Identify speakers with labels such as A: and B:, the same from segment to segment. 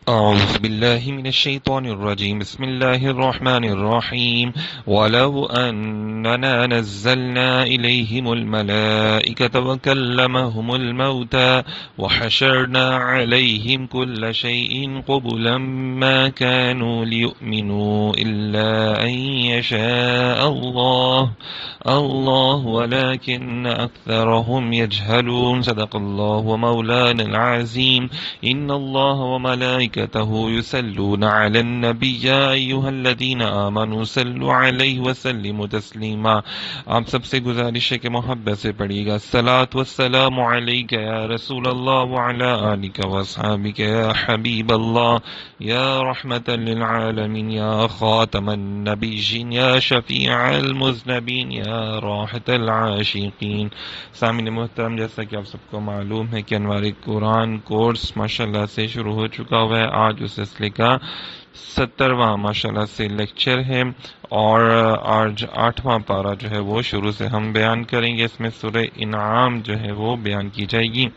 A: أعوذ بالله من الشيطان الرجيم بسم الله الرحمن الرحيم ولو أننا نزلنا إليهم الملائكة وكلمهم الموتى وحشرنا عليهم كل شيء قبلا ما كانوا ليؤمنوا إلا أن يشاء الله ولكن أكثرهم يجهلون صدق الله ومولانا العظيم إن الله وملائكته يصلون على النبي يا أيها الذين آمنوا صلوا عليه وسلموا تسلیما۔ آپ سب سے گزارش ہے کہ محبت سے پڑھیے گا الصلاۃ والسلام علیک یا رسول اللہ وعلی آلک واصحابک یا حبیب اللہ یا رحمت للعالمین یا خاتم النبیین یا شفیع المذنبین یا راحت العاشقین۔ سامعین محترم، جیسا کہ آپ سب کو معلوم ہے کہ انوار قرآن کورس ماشاءاللہ سے شروع ہو چکا ہوا ہے۔ آج اس سلسلے کا 70واں ماشاءاللہ سے لیکچر ہے اور آج 8واں پارہ جو ہے وہ شروع سے ہم بیان کریں گے۔ اس میں سورہ انعام جو ہے وہ بیان کی جائے گی۔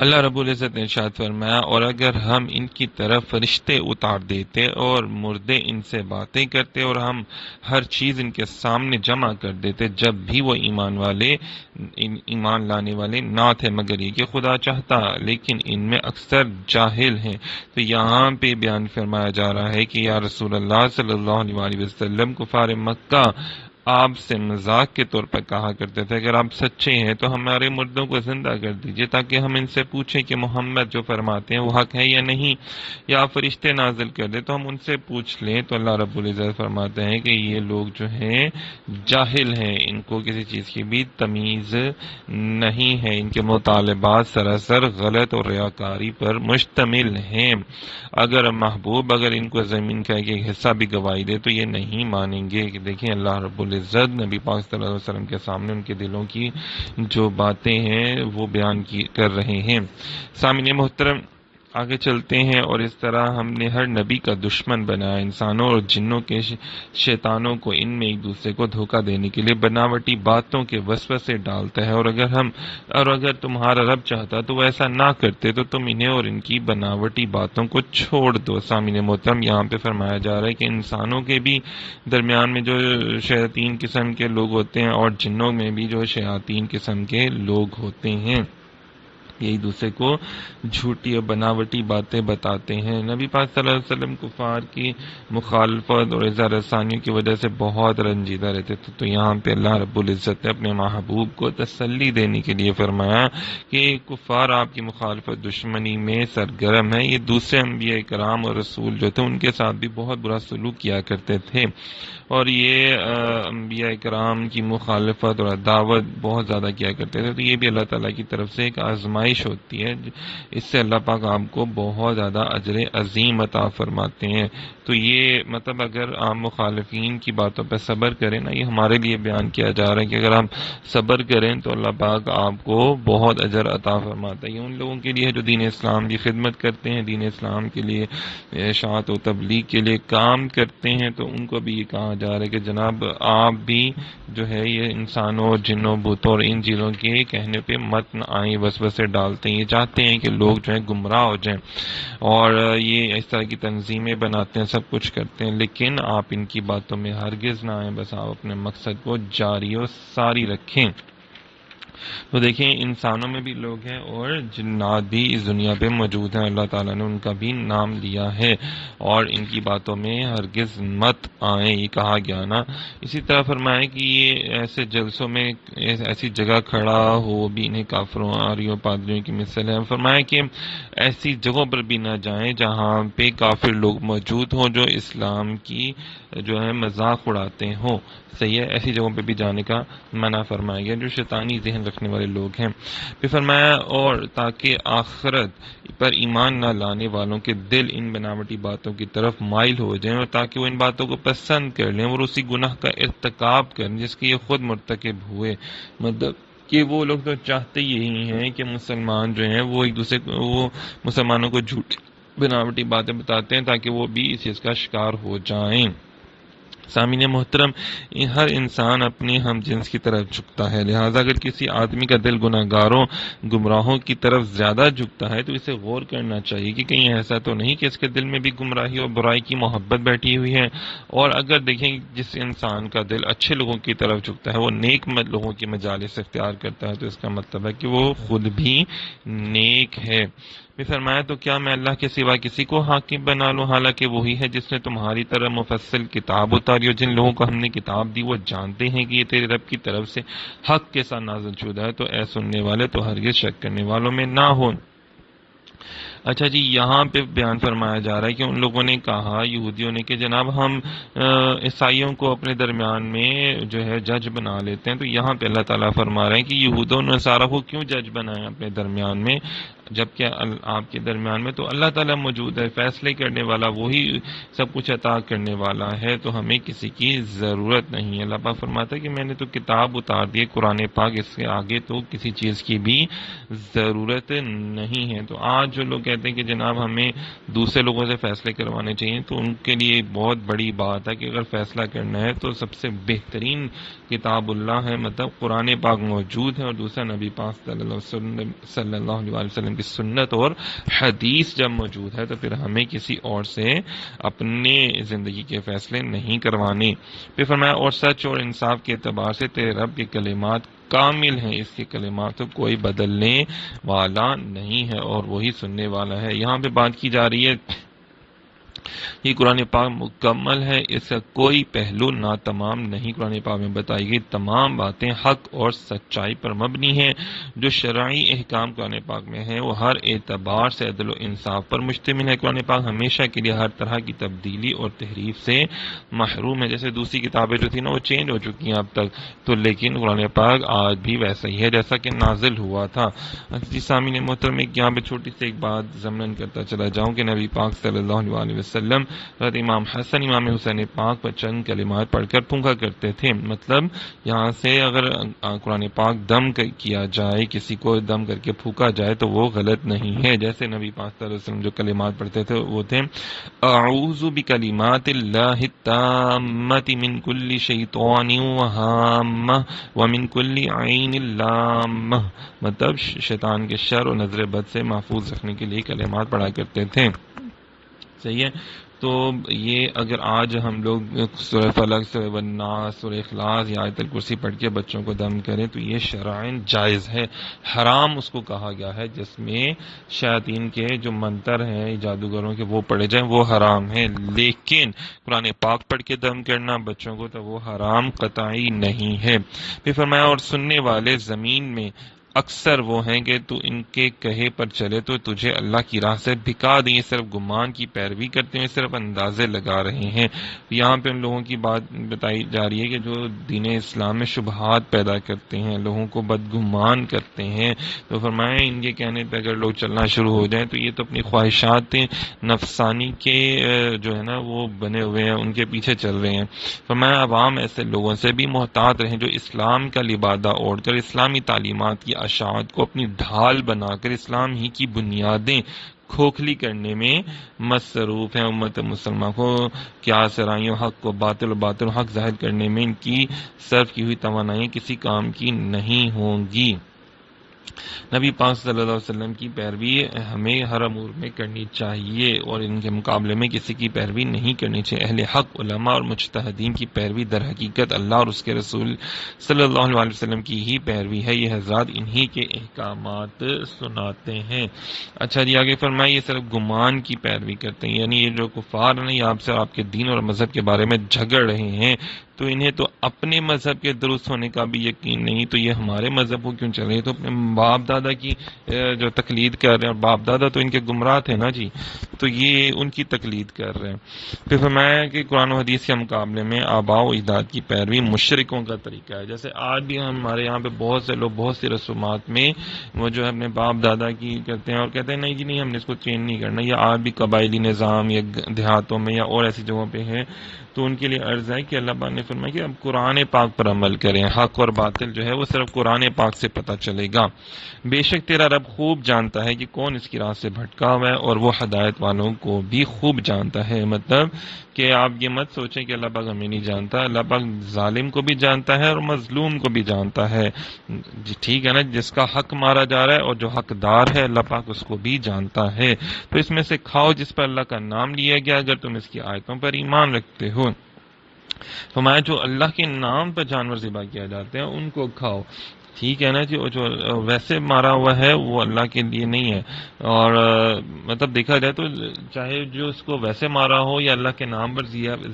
A: اللہ رب العزت نے ارشاد فرمایا، اور اگر ہم ان کی طرف فرشتے اتار دیتے اور مردے ان سے باتیں کرتے اور ہم ہر چیز ان کے سامنے جمع کر دیتے، جب بھی وہ ایمان لانے والے نہ تھے، مگر یہ کہ خدا چاہتا، لیکن ان میں اکثر جاہل ہیں۔ تو یہاں پہ بیان فرمایا جا رہا ہے کہ یا رسول اللہ صلی اللہ علیہ وسلم، کفار مکہ آپ سے مذاق کے طور پر کہا کرتے تھے، اگر آپ سچے ہیں تو ہمارے مردوں کو زندہ کر دیجئے تاکہ ہم ان سے پوچھیں کہ محمد جو فرماتے ہیں وہ حق ہے یا نہیں، یا فرشتے نازل کر دے تو ہم ان سے پوچھ لیں۔ تو اللہ رب العزت فرماتے ہیں کہ یہ لوگ جو ہیں جاہل ہیں، ان کو کسی چیز کی بھی تمیز نہیں ہے، ان کے مطالبات سراسر غلط اور ریاکاری پر مشتمل ہیں۔ اگر محبوب اگر ان کو زمین کا ایک حصہ بھی گواہی دے تو یہ نہیں مانیں گے۔ کہ دیکھیں اللہ رب العزت نبی پاک صلی اللہ علیہ وسلم کے سامنے ان کے دلوں کی جو باتیں ہیں وہ بیان کر رہے ہیں۔ سامعین محترم، آگے چلتے ہیں، اور اس طرح ہم نے ہر نبی کا دشمن بنایا، انسانوں اور جنوں کے شیطانوں کو ان میں ایک دوسرے کو دھوکہ دینے کے لیے بناوٹی باتوں کے وسوسے ڈالتا ہے، اور اگر تمہارا رب چاہتا تو وہ ایسا نہ کرتے، تو تم انہیں اور ان کی بناوٹی باتوں کو چھوڑ دو۔ سامعین محترم، یہاں پہ فرمایا جا رہا ہے کہ انسانوں کے بھی درمیان میں جو شیاطین قسم کے لوگ ہوتے ہیں اور جنوں میں بھی جو شیاطین قسم کے لوگ ہوتے ہیں، یہ ایک دوسرے کو جھوٹی اور بناوٹی باتیں بتاتے ہیں۔ نبی پاک صلی اللہ علیہ وسلم کفار کی مخالفت اور اظہار ثانیوں کی وجہ سے بہت رنجیدہ رہتے تھے، تو یہاں پہ اللہ رب العزت نے اپنے محبوب کو تسلی دینے کے لیے فرمایا کہ کفار آپ کی مخالفت دشمنی میں سرگرم ہے۔ یہ دوسرے انبیاء کرام اور رسول جو تھے ان کے ساتھ بھی بہت برا سلوک کیا کرتے تھے، اور یہ انبیاء کرام کی مخالفت اور عداوت بہت زیادہ کیا کرتے تھے۔ تو یہ بھی اللہ تعالیٰ کی طرف سے ایک آزمائش ہوتی ہے، اس سے اللہ پاک آپ کو بہت زیادہ اجر عظیم عطا فرماتے ہیں۔ تو یہ مطلب اگر آپ مخالفین کی باتوں پہ صبر کریں نا، یہ ہمارے لیے بیان کیا جا رہا ہے کہ اگر آپ صبر کریں تو اللہ پاک آپ کو بہت اجر عطا فرماتا ہے۔ یہ ان لوگوں کے لیے جو دین اسلام کی خدمت کرتے ہیں، دین اسلام کے لیے اشاعت و تبلیغ کے لیے کام کرتے ہیں، تو ان کو بھی یہ کہا جا رہا ہے کہ جناب آپ بھی جو ہے یہ انسانوں، جنوں، بتوں اور ان چیزوں کے کہنے پہ مت نہ آئیں، وسوسے ڈالتے ہیں، یہ چاہتے ہیں کہ لوگ جو ہیں گمراہ ہو جائیں، اور یہ اس طرح کی تنظیمیں بناتے ہیں، سب کچھ کرتے ہیں، لیکن آپ ان کی باتوں میں ہرگز نہ آئیں، بس آپ اپنے مقصد کو جاری و ساری رکھیں۔ تو دیکھیں انسانوں میں بھی لوگ ہیں اور جنات بھی اس دنیا پہ موجود ہیں، اللہ تعالیٰ نے ان کا بھی نام لیا ہے، اور ان کی باتوں میں ہرگز مت آئیں، یہ کہا گیا نا۔ اسی طرح فرمایا کہ یہ ایسے جلسوں میں ایسی جگہ کھڑا ہو بھی انہیں کافروں، آریوں، پادریوں کی مثل ہے۔ فرمایا کہ ایسی جگہوں پر بھی نہ جائیں جہاں پہ کافر لوگ موجود ہوں جو اسلام کی جو ہے مذاق اڑاتے ہوں، صحیح ہے، ایسی جگہوں پہ بھی جانے کا منع فرمایا گیا جو شیطانی ذہن رکھنے والے لوگ ہیں۔ پھر فرمایا اور تاکہ آخرت پر ایمان نہ لانے والوں کے دل ان بناوٹی باتوں کی طرف مائل ہو جائیں، اور تاکہ وہ ان باتوں کو پسند کر لیں اور اسی گناہ کا ارتکاب کریں جس کے یہ خود مرتکب ہوئے۔ مطلب کہ وہ لوگ تو چاہتے یہی ہیں کہ مسلمان جو ہیں وہ ایک دوسرے کو، وہ مسلمانوں کو جھوٹی بناوٹی باتیں بتاتے ہیں تاکہ وہ بھی اس چیز کا شکار ہو جائیں۔ سامعین محترم، ہر انسان اپنے ہم جنس کی طرف جھکتا ہے، لہٰذا اگر کسی آدمی کا دل گناہ گاروں گمراہوں کی طرف زیادہ جھکتا ہے تو اسے غور کرنا چاہیے کہ کہیں ایسا تو نہیں کہ اس کے دل میں بھی گمراہی اور برائی کی محبت بیٹھی ہوئی ہے۔ اور اگر دیکھیں جس انسان کا دل اچھے لوگوں کی طرف جھکتا ہے، وہ نیک لوگوں کی مجالس اختیار کرتا ہے، تو اس کا مطلب ہے کہ وہ خود بھی نیک ہے۔ پھر فرمایا تو کیا میں اللہ کے سوا کسی کو حاکم بنا لوں، حالانکہ وہی ہے جس نے تمہاری طرح مفصل کتاب اتاری، اور جن لوگوں کو ہم نے کتاب دی وہ جانتے ہیں کہ یہ تیرے رب کی طرف سے حق کے ساتھ نازل شدہ ہے، تو اے سننے والے تو ہرگز شک کرنے والوں میں نہ ہو۔ اچھا جی، یہاں پہ بیان فرمایا جا رہا ہے کہ ان لوگوں نے کہا، یہودیوں نے، کہ جناب ہم عیسائیوں کو اپنے درمیان میں جو ہے جج بنا لیتے ہیں۔ تو یہاں پہ اللہ تعالیٰ فرما رہے ہیں کہ یہود و نصارہ کو کیوں جج بنائیں اپنے درمیان میں، جبکہ آپ کے درمیان میں تو اللہ تعالیٰ موجود ہے، فیصلے کرنے والا وہی سب کچھ عطا کرنے والا ہے، تو ہمیں کسی کی ضرورت نہیں ہے۔ اللہ پاک فرماتا ہے کہ میں نے تو کتاب اتار دی ہے، قرآن پاک، اس کے آگے تو کسی چیز کی بھی ضرورت نہیں ہے۔ تو آج جو لوگ کہتے ہیں کہ جناب ہمیں دوسرے لوگوں سے فیصلے کروانے چاہیے، تو ان کے لیے بہت بڑی بات ہے کہ اگر فیصلہ کرنا ہے تو سب سے بہترین کتاب اللہ ہے، مطلب قرآن پاک موجود ہے، اور دوسرا نبی پاک صلی اللہ علیہ وسلم کی سنت اور حدیث جب موجود ہے، تو پھر ہمیں کسی اور سے اپنے زندگی کے فیصلے نہیں کروانے۔ پھر فرمایا اور سچ اور انصاف کے اعتبار سے تیرے رب کے کلمات کامل ہیں، اس کے کلمات کو کوئی بدلنے والا نہیں ہے اور وہی سننے والا ہے۔ یہاں پہ بات کی جا رہی ہے یہ قرآن پاک مکمل ہے، اس کا کوئی پہلو ناتمام نہیں۔ قرآن پاک میں بتائی گئی تمام باتیں حق اور سچائی پر مبنی ہیں۔ جو شرعی احکام قرآن پاک میں ہیں وہ ہر اعتبار سے عدل و انصاف پر مشتمل ہے۔ قرآن پاک ہمیشہ کے لیے ہر طرح کی تبدیلی اور تحریف سے محروم ہے۔ جیسے دوسری کتابیں جو تھیں نا وہ چینج ہو چکی ہیں اب تک، تو لیکن قرآن پاک آج بھی ویسا ہی ہے جیسا کہ نازل ہوا تھا۔ جی سامعین محترم، یہاں پہ چھوٹی سی ایک بات ضمن کرتا چلا جاؤں کہ نبی پاک صلی اللہ علیہ وسلم حضرت امام حسن امام حسین پاک پر چند کلمات پڑھ کر پھونکا کرتے تھے۔ مطلب یہاں سے اگر قرآن پاک دم کیا جائے، کسی کو دم کر کے پھونکا جائے تو وہ غلط نہیں ہے۔ جیسے نبی پاک صلی اللہ علیہ وسلم جو کلمات پڑھتے تھے وہ تھے اعوذ بکلمات اللہ التامۃ من کل شیطان وہامہ ومن کل عین لامہ، مطلب شیطان کے شر اور نظر بد سے محفوظ رکھنے کے لیے کلمات پڑھا کرتے تھے۔ صحیح ہے، تو یہ اگر آج ہم لوگ سورہ فلق، سورہ الناس، سورہ اخلاص یا آیت الکرسی پڑھ کے بچوں کو دم کریں تو یہ شرعاً جائز ہے۔ حرام اس کو کہا گیا ہے جس میں شیاطین کے جو منتر ہیں جادوگروں کے وہ پڑھے جائیں، وہ حرام ہے۔ لیکن قرآن پاک پڑھ کے دم کرنا بچوں کو تو وہ حرام قطعی نہیں ہے۔ پھر فرمایا اور سننے والے زمین میں اکثر وہ ہیں کہ تو ان کے کہے پر چلے تو تجھے اللہ کی راہ سے بھکا دیں، یہ صرف گمان کی پیروی کرتے ہیں، صرف اندازے لگا رہے ہیں۔ یہاں پہ ان لوگوں کی بات بتائی جا رہی ہے کہ جو دین اسلام میں شبہات پیدا کرتے ہیں، لوگوں کو بدگمان کرتے ہیں، تو فرمایا ان کے کہنے پہ اگر لوگ چلنا شروع ہو جائیں تو یہ تو اپنی خواہشات نفسانی کے جو ہے نا وہ بنے ہوئے ہیں، ان کے پیچھے چل رہے ہیں۔ فرمایا عوام ایسے لوگوں سے بھی محتاط رہیں جو اسلام کا لبادہ اوڑھ کر اسلامی تعلیمات کی اشاعت کو اپنی ڈھال بنا کر اسلام ہی کی بنیادیں کھوکھلی کرنے میں مصروف ہیں۔ امت مسلمہ کو کیا سرائیوں حق کو باطل و باطل و حق ظاہر کرنے میں ان کی صرف کی ہوئی توانائی کسی کام کی نہیں ہوں گی۔ نبی پاک صلی اللہ علیہ وسلم کی پیروی ہمیں ہر امور میں کرنی چاہیے اور ان کے مقابلے میں کسی کی پیروی نہیں کرنی چاہیے۔ اہل حق علماء اور مجتہدین کی پیروی در حقیقت اللہ اور اس کے رسول صلی اللہ علیہ وسلم کی ہی پیروی ہے۔ یہ حضرات انہی کے احکامات سناتے ہیں۔ اچھا جی، آگے فرمائے یہ صرف گمان کی پیروی کرتے ہیں، یعنی یہ جو کفار ہیں یہ آپ سے اور آپ کے دین اور مذہب کے بارے میں جھگڑ رہے ہیں، تو انہیں تو اپنے مذہب کے درست ہونے کا بھی یقین نہیں، تو یہ ہمارے مذہب کو کیوں چلے؟ تو اپنے باپ دادا کی جو تقلید کر رہے ہیں، اور باپ دادا تو ان کے گمراہ تھے نا جی، تو یہ ان کی تقلید کر رہے ہیں۔ پھر فرمایا کہ قرآن و حدیث کے مقابلے میں آباء و اجداد کی پیروی مشرکوں کا طریقہ ہے۔ جیسے آج بھی ہمارے یہاں پہ بہت سے لوگ بہت سی رسومات میں وہ جو ہے اپنے باپ دادا کی کرتے ہیں اور کہتے ہیں نہیں جی نہیں، ہم نے اس کو چینج نہیں کرنا، یا آج بھی قبائلی نظام یا دیہاتوں میں یا اور ایسی جگہوں پہ ہے، تو ان کے لیے عرض ہے کہ اللہ پاک نے فرمایا کہ اب قرآن پاک پر عمل کریں، حق اور باطل جو ہے وہ صرف قرآن پاک سے پتہ چلے گا۔ بے شک تیرا رب خوب جانتا ہے کہ کون اس کی راہ سے بھٹکا ہوا ہے، اور وہ ہدایت والوں کو بھی خوب جانتا ہے۔ مطلب کہ آپ یہ مت سوچیں کہ اللہ پاک ہمیں نہیں جانتا، اللہ پاک ظالم کو بھی جانتا ہے اور مظلوم کو بھی جانتا ہے، ٹھیک ہے نا، جس کا حق مارا جا رہا ہے اور جو حقدار ہے اللہ پاک اس کو بھی جانتا ہے۔ تو اس میں سے کھاؤ جس پر اللہ کا نام لیا گیا اگر تم اس کی آیتوں پر ایمان رکھتے ہو۔ فرمایا جو اللہ کے نام پر جانور ذبح کیا جاتے ہیں ان کو کھاؤ، ٹھیک ہے نا جی، اور جو ویسے مارا ہوا ہے وہ اللہ کے لیے نہیں ہے، اور مطلب دیکھا جائے تو چاہے جو اس کو ویسے مارا ہو یا اللہ کے نام پر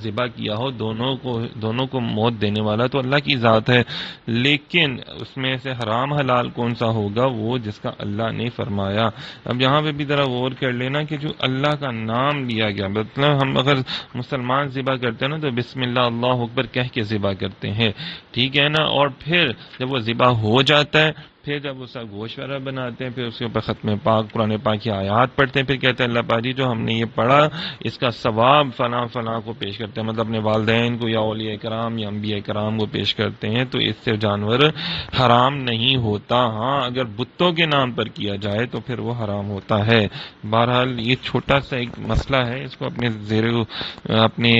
A: ذبح کیا ہو، دونوں کو موت دینے والا تو اللہ کی ذات ہے، لیکن اس میں سے حرام حلال کون سا ہوگا؟ وہ جس کا اللہ نے فرمایا۔ اب یہاں پہ بھی ذرا غور کر لینا کہ جو اللہ کا نام لیا گیا، مطلب ہم اگر مسلمان ذبح کرتے ہیں نا تو بسم اللہ اللہ اکبر کہہ کے ذبح کرتے ہیں، ٹھیک ہے نا، اور پھر جب وہ ذبح ہو جاتا ہے، پھر جب اس کا گوشت وغیرہ بناتے ہیں، پھر اس کے اوپر ختم پاک قرآن پاک کی آیات پڑھتے ہیں، پھر کہتے ہیں اللہ پاک جی جو ہم نے یہ پڑھا اس کا ثواب فلاں فلاں کو پیش کرتے ہیں، مطلب اپنے والدین کو یا اولیاء کرام یا انبیاء کرام کو پیش کرتے ہیں، تو اس سے جانور حرام نہیں ہوتا۔ ہاں اگر بتوں کے نام پر کیا جائے تو پھر وہ حرام ہوتا ہے۔ بہرحال یہ چھوٹا سا ایک مسئلہ ہے، اس کو اپنے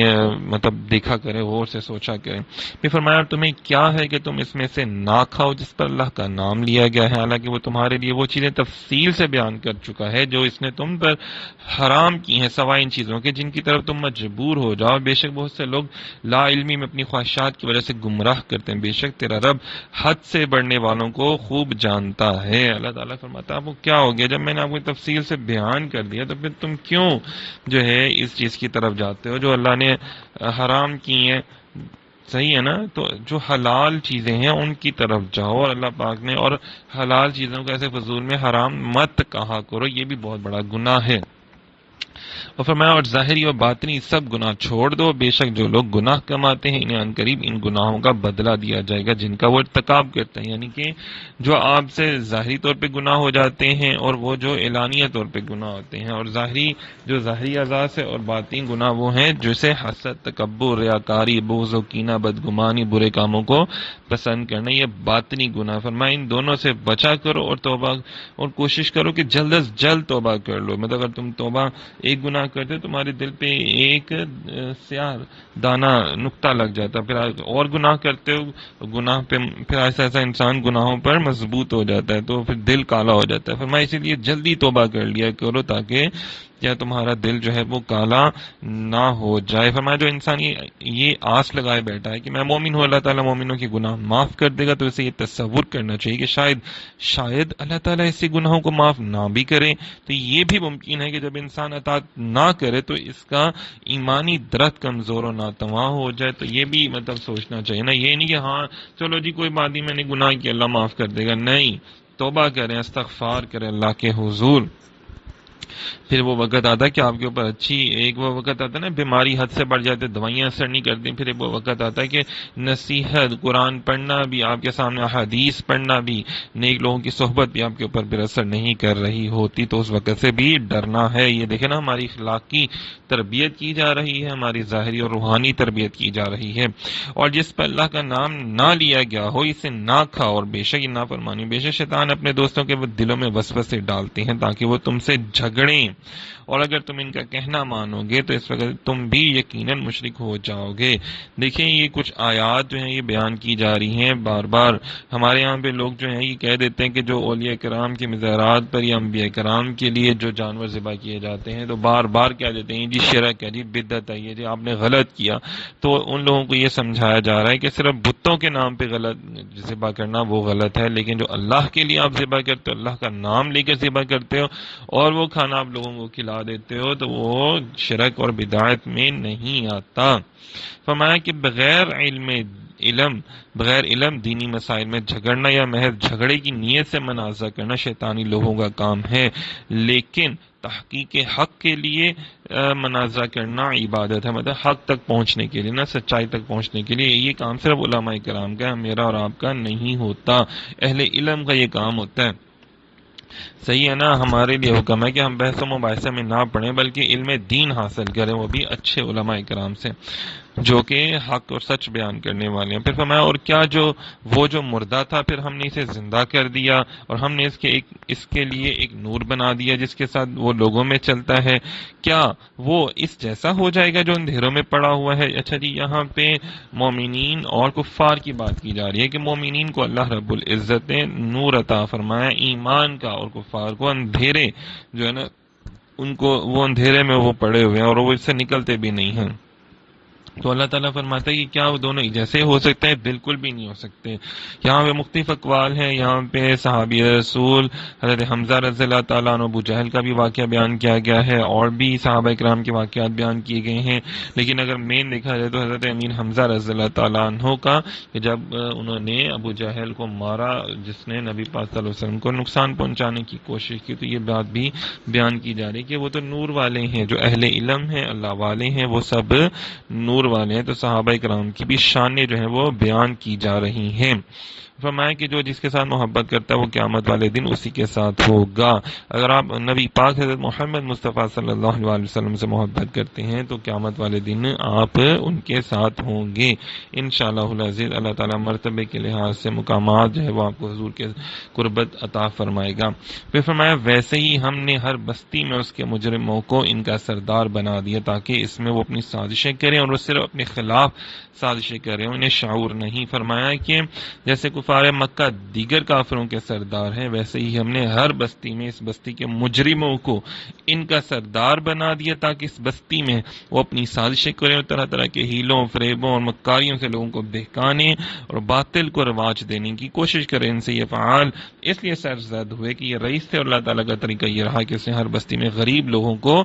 A: مطلب دیکھا کریں، غور سے سوچا کریں۔ پھر فرمایا تمہیں کیا ہے کہ تم اس میں سے نہ کھاؤ جس پر اللہ کا نام لیا گیا ہے، حالانکہ وہ تمہارے لیے وہ چیزیں تفصیل سے بیان کر چکا ہے جو اس نے تم پر حرام کی ہیں، سوائے ان چیزوں کے جن کی طرف تم مجبور ہو جاؤ۔ بے شک بہت سے لوگ لا علمی میں اپنی خواہشات کی وجہ سے گمراہ کرتے ہیں، بے شک تیرا رب حد سے بڑھنے والوں کو خوب جانتا ہے۔ اللہ تعالیٰ فرماتا ہے آپ کو کیا ہو گیا، جب میں نے آپ کو تفصیل سے بیان کر دیا تو پھر تم کیوں جو ہے اس چیز کی طرف جاتے ہو جو اللہ نے حرام کی ہیں؟ صحیح ہے نا، تو جو حلال چیزیں ہیں ان کی طرف جاؤ، اور اللہ پاک نے اور حلال چیزوں کو ایسے فضول میں حرام مت کہا کرو، یہ بھی بہت بڑا گناہ ہے۔ اور فرمایا اور ظاہری اور باطنی سب گناہ چھوڑ دو، بے شک جو لوگ گناہ کماتے ہیں انہیں عنقریب ان گناہوں کا بدلہ دیا جائے گا جن کا وہ ارتکاب کرتے ہیں، یعنی کہ جو آپ سے ظاہری طور پہ گناہ ہو جاتے ہیں اور وہ جو اعلانیہ طور پہ گناہ ہوتے ہیں، اور جو ظاہری اعضاء سے اور باطنی گناہ وہ ہیں جسے حسد، تکبر، ریاکاری، بغض و کینہ، بدگمانی، برے کاموں کو پسند کرنا، یہ باطنی گناہ۔ فرمایا ان دونوں سے بچا کرو اور توبہ اور کوشش کرو کہ جلد از جلد توبہ کر لو۔ مطلب اگر تم توبہ ایک گناہ کرتے ہو تمہارے دل پہ ایک سیاہ دانہ نقطہ لگ جاتا، پھر اور گناہ کرتے ہو، گناہ پہ پھر ایسا انسان گناہوں پر مضبوط ہو جاتا ہے تو پھر دل کالا ہو جاتا ہے۔ فرمایا اسی لیے جلدی توبہ کر لیا کرو تاکہ کیا تمہارا دل جو ہے وہ کالا نہ ہو جائے۔ فرمایا جو انسان یہ آس لگائے بیٹھا ہے کہ میں مومن ہوں اللہ تعالیٰ مومنوں کے گناہ معاف کر دے گا، تو اسے یہ تصور کرنا چاہیے کہ شاید اللہ تعالیٰ اس سے گناہوں کو معاف نہ بھی کرے۔ تو یہ بھی ممکن ہے کہ جب انسان اطاعت نہ کرے تو اس کا ایمانی درخت کمزور و ناتواں ہو جائے، تو یہ بھی مطلب سوچنا چاہیے نا، یہ نہیں کہ ہاں چلو جی کوئی بات نہیں میں نے گناہ کیا اللہ معاف کر دے گا، نہیں، توبہ کریں، استغفار کریں اللہ کے حضور۔ پھر وہ وقت آتا ہے کہ آپ کے اوپر ایک وہ وقت آتا ہے نا بیماری حد سے بڑھ جاتے، دوائیاں اثر نہیں کرتی، پھر ایک وہ وقت آتا ہے کہ نصیحت، قرآن پڑھنا بھی، آپ کے سامنے حدیث پڑھنا بھی، نیک لوگوں کی صحبت بھی آپ کے اوپر پھر اثر نہیں کر رہی ہوتی، تو اس وقت سے بھی ڈرنا ہے۔ یہ دیکھیں نا ہماری اخلاقی تربیت کی جا رہی ہے، ہماری ظاہری اور روحانی تربیت کی جا رہی ہے۔ اور جس پر اللہ کا نام نہ لیا گیا ہو اسے نہ کھاؤ، اور بے شک نافرمانی، بے شک شیطان اپنے دوستوں کے دلوں میں وسوسے ڈالتے ہیں تاکہ وہ تم سے جھگڑیں، اور اگر تم ان کا کہنا مانو گے تو اس وقت تم بھی یقیناً مشرک ہو جاؤ گے۔ دیکھیں یہ کچھ آیات جو ہیں یہ بیان کی جا رہی ہیں بار بار، ہمارے یہاں پہ لوگ جو ہیں یہ کہہ دیتے ہیں کہ جو اولیاء کرام کی مزارات پر یا انبیاء کرام کے لیے جو جانور ذبح کیے جاتے ہیں تو بار بار کہہ دیتے ہیں جی شرک ہے، جی بدعت ہے، یہ جی آپ نے غلط کیا۔ تو ان لوگوں کو یہ سمجھایا جا رہا ہے کہ صرف بتوں کے نام پہ غلط ذبح کرنا وہ غلط ہے، لیکن جو اللہ کے لیے آپ ذبح کرتے ہو، اللہ کا نام لے کر ذبح کرتے ہو اور وہ کھانا آپ لوگوں کو کھلا دیتے ہو تو وہ شرک اور بدعت میں نہیں آتا۔ فرمایا کہ بغیر علم دینی مسائل میں جھگڑنا یا محض جھگڑے کی نیت سے منازع کرنا شیطانی لوگوں کا کام ہے، لیکن تحقیق حق کے لیے منازع کرنا عبادت ہے، مطلب حق تک پہنچنے کے لیے نا، سچائی تک پہنچنے کے لیے یہ کام صرف علماء کرام کا ہے، میرا اور آپ کا نہیں ہوتا، اہل علم کا یہ کام ہوتا ہے۔ صحیح ہے نا، ہمارے لیے حکم ہے کہ ہم بحث و مباحثے میں نہ پڑھیں بلکہ علم دین حاصل کریں، وہ بھی اچھے علماء کرام سے۔ جو کہ حق اور سچ بیان کرنے والے ہیں۔ پھر فرمایا اور کیا وہ جو مردہ تھا پھر ہم نے اسے زندہ کر دیا اور ہم نے اس کے لیے ایک نور بنا دیا جس کے ساتھ وہ لوگوں میں چلتا ہے، کیا وہ اس جیسا ہو جائے گا جو اندھیروں میں پڑا ہوا ہے؟ اچھا جی، یہاں پہ مومنین اور کفار کی بات کی جا رہی ہے کہ مومنین کو اللہ رب العزت نے نور عطا فرمایا ایمان کا، اور کفار کو اندھیرے جو ہے نا ان کو وہ اندھیرے میں وہ پڑے ہوئے ہیں اور وہ اس سے نکلتے بھی نہیں ہیں۔ تو اللہ تعالیٰ فرماتا ہے کہ کیا وہ دونوں جیسے ہو سکتے ہیں؟ بالکل بھی نہیں ہو سکتے۔ یہاں پہ مختلف اقوال ہیں، یہاں پہ صحابی رسول حضرت حمزہ رضی اللہ تعالیٰ عنہ ابو جہل کا بھی واقعہ بیان کیا گیا ہے، اور بھی صحابہ کرام کے واقعات بیان کیے گئے ہیں، لیکن اگر مین دیکھا جائے تو حضرت امیر حمزہ رضی اللہ تعالیٰ عنہ کا کہ جب انہوں نے ابو جہل کو مارا جس نے نبی پاک صلی اللہ علیہ وسلم کو نقصان پہنچانے کی کوشش کی، تو یہ بات بھی بیان کی جا رہی کہ وہ تو نور والے ہیں، جو اہل علم ہیں، اللہ والے ہیں، وہ سب نور والے ہیں۔ تو صحابہ کرام کی بھی شانیں جو ہیں وہ بیان کی جا رہی ہیں۔ فرمایا کہ جو جس کے ساتھ محبت کرتا ہے وہ قیامت والے دن اسی کے ساتھ ہوگا۔ اگر آپ نبی پاک حضرت محمد مصطفیٰ صلی اللہ علیہ وسلم سے محبت کرتے ہیں تو قیامت والے دن آپ ان کے ساتھ ہوں گے انشاءاللہ العزیز۔ اللہ تعالیٰ مرتبے کے لحاظ سے مقامات جو ہے وہ آپ کو حضور کے قربت عطا فرمائے گا۔ پھر فرمایا ویسے ہی ہم نے ہر بستی میں اس کے مجرموں کو ان کا سردار بنا دیا تاکہ اس میں وہ اپنی سازشیں کریں، اور وہ صرف اپنے خلاف سازشیں کریں، انہیں شعور نہیں۔ فرمایا کہ جیسے کفار مکہ دیگر کافروں کے سردار ہیں، ویسے ہی ہم نے ہر بستی میں اس بستی کے مجرموں کو ان کا سردار بنا دیا تاکہ اس بستی میں وہ اپنی سازشیں کریں اور طرح طرح کے ہیلوں، فریبوں اور مکاریوں سے لوگوں کو بہکانے اور باطل کو رواج دینے کی کوشش کریں۔ ان سے یہ فعال اس لیے سرزد ہوئے کہ یہ رئیس تھے، اور اللہ تعالیٰ کا طریقہ یہ رہا کہ اس نے ہر بستی میں غریب لوگوں کو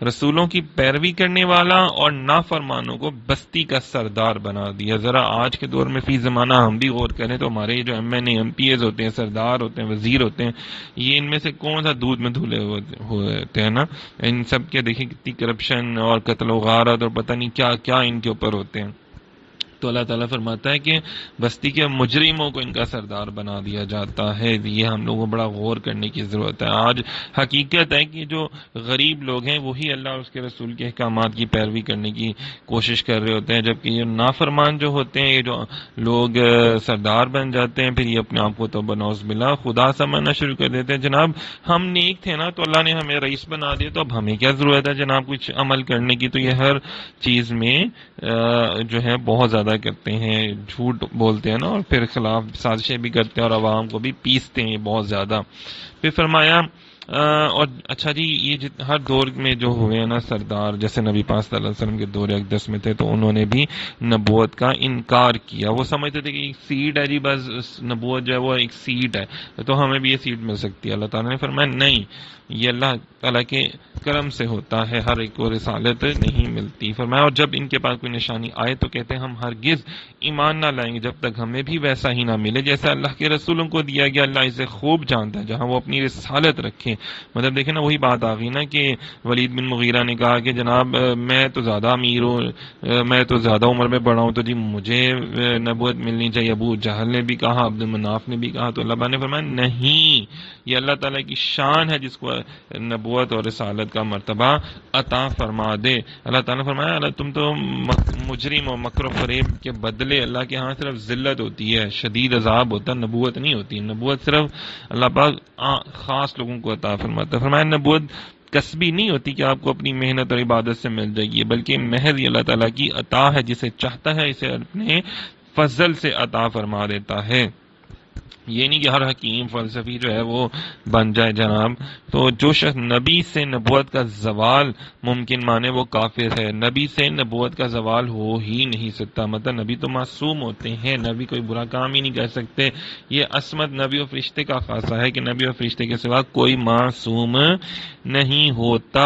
A: رسولوں کی پیروی کرنے والا اور نافرمانوں کو بستی کا سردار بنا دیا۔ ذرا آج کے دور میں فی زمانہ ہم بھی غور کریں تو ہمارے جو M N A M P As ہوتے ہیں، سردار ہوتے ہیں، وزیر ہوتے ہیں، یہ ان میں سے کون سا دودھ میں دھلے ہوتے ہیں نا؟ ان سب کے دیکھیں کتنی کرپشن اور قتل و غارت اور پتہ نہیں کیا کیا ان کے اوپر ہوتے ہیں۔ تو اللہ تعالیٰ فرماتا ہے کہ بستی کے مجرموں کو ان کا سردار بنا دیا جاتا ہے۔ یہ ہم لوگوں کو بڑا غور کرنے کی ضرورت ہے۔ آج حقیقت ہے کہ جو غریب لوگ ہیں وہی اللہ اور اس کے رسول کے احکامات کی پیروی کرنے کی کوشش کر رہے ہوتے ہیں، جبکہ یہ نافرمان جو ہوتے ہیں، یہ جو لوگ سردار بن جاتے ہیں، پھر یہ اپنے آپ کو تو بنوز بلا خدا سمجھنا شروع کر دیتے ہیں۔ جناب ہم نیک تھے نا تو اللہ نے ہمیں رئیس بنا دیا، تو اب ہمیں کیا ضرورت ہے جناب کچھ عمل کرنے کی؟ تو یہ ہر چیز میں جو ہے بہت زیادہ کرتے ہیں، جھوٹ بولتے ہیں نا، اور پھر خلاف سازشیں بھی کرتے ہیں اور عوام کو بھی پیستے ہیں بہت زیادہ۔ پھر فرمایا اور اچھا جی یہ ہر دور میں جو ہوئے ہیں نا سردار، جیسے نبی پاک صلی اللہ علیہ وسلم کے دور اقدس میں تھے تو انہوں نے بھی نبوت کا انکار کیا۔ وہ سمجھتے تھے کہ ایک سیٹ ہے جی، بس نبوت جو ہے وہ ایک سیٹ ہے تو ہمیں بھی یہ سیٹ مل سکتی ہے۔ اللہ تعالیٰ نے فرمایا نہیں، یہ اللہ تعالیٰ کے کرم سے ہوتا ہے، ہر ایک کو رسالت نہیں ملتی۔ فرمایا اور جب ان کے پاس کوئی نشانی آئے تو کہتے ہیں ہم ہرگز ایمان نہ لائیں گے جب تک ہمیں بھی ویسا ہی نہ ملے جیسا اللہ کے رسولوں کو دیا گیا۔ اللہ اسے خوب جانتا ہے، جہاں وہ اپنی رسالت رکھیں۔ مطلب دیکھیں نا، وہی بات آ گئی نا کہ ولید بن مغیرہ نے کہا کہ جناب میں تو زیادہ امیر ہوں، میں تو زیادہ عمر میں بڑا ہوں، تو جی مجھے نبوت ملنی چاہیے۔ ابو جہل نے بھی کہا، عبد المناف نے بھی کہا، تو اللہ نے فرمایا نہیں، یہ اللہ تعالیٰ کی شان ہے جس کو نبوت اور رسالت کا مرتبہ عطا فرما دے۔ اللہ تعالیٰ نے فرمایا اللہ تم تو مجرم و مکر و فریب کے بدلے اللہ کے ہاں صرف ذلت ہوتی ہے، شدید عذاب ہوتا ہے، نبوت نہیں ہوتی۔ نبوت صرف اللہ پاک خاص لوگوں کو عطا فرماتا ہے۔ فرمایا نبوت کسبی نہیں ہوتی کہ آپ کو اپنی محنت اور عبادت سے مل جائے گی، بلکہ محض اللہ تعالیٰ کی عطا ہے، جسے چاہتا ہے اسے اپنے فضل سے عطا فرما دیتا ہے۔ یہ نہیں کہ ہر حکیم فلسفی جو ہے وہ بن جائے جناب۔ تو جو شخص نبی سے نبوت کا زوال ممکن مانے وہ کافر ہے۔ نبی سے نبوت کا زوال ہو ہی نہیں سکتا، مطلب نبی تو معصوم ہوتے ہیں، نبی کوئی برا کام ہی نہیں کر سکتے۔ یہ عصمت نبی و فرشتے کا خاصہ ہے کہ نبی و فرشتے کے سوا کوئی معصوم نہیں ہوتا۔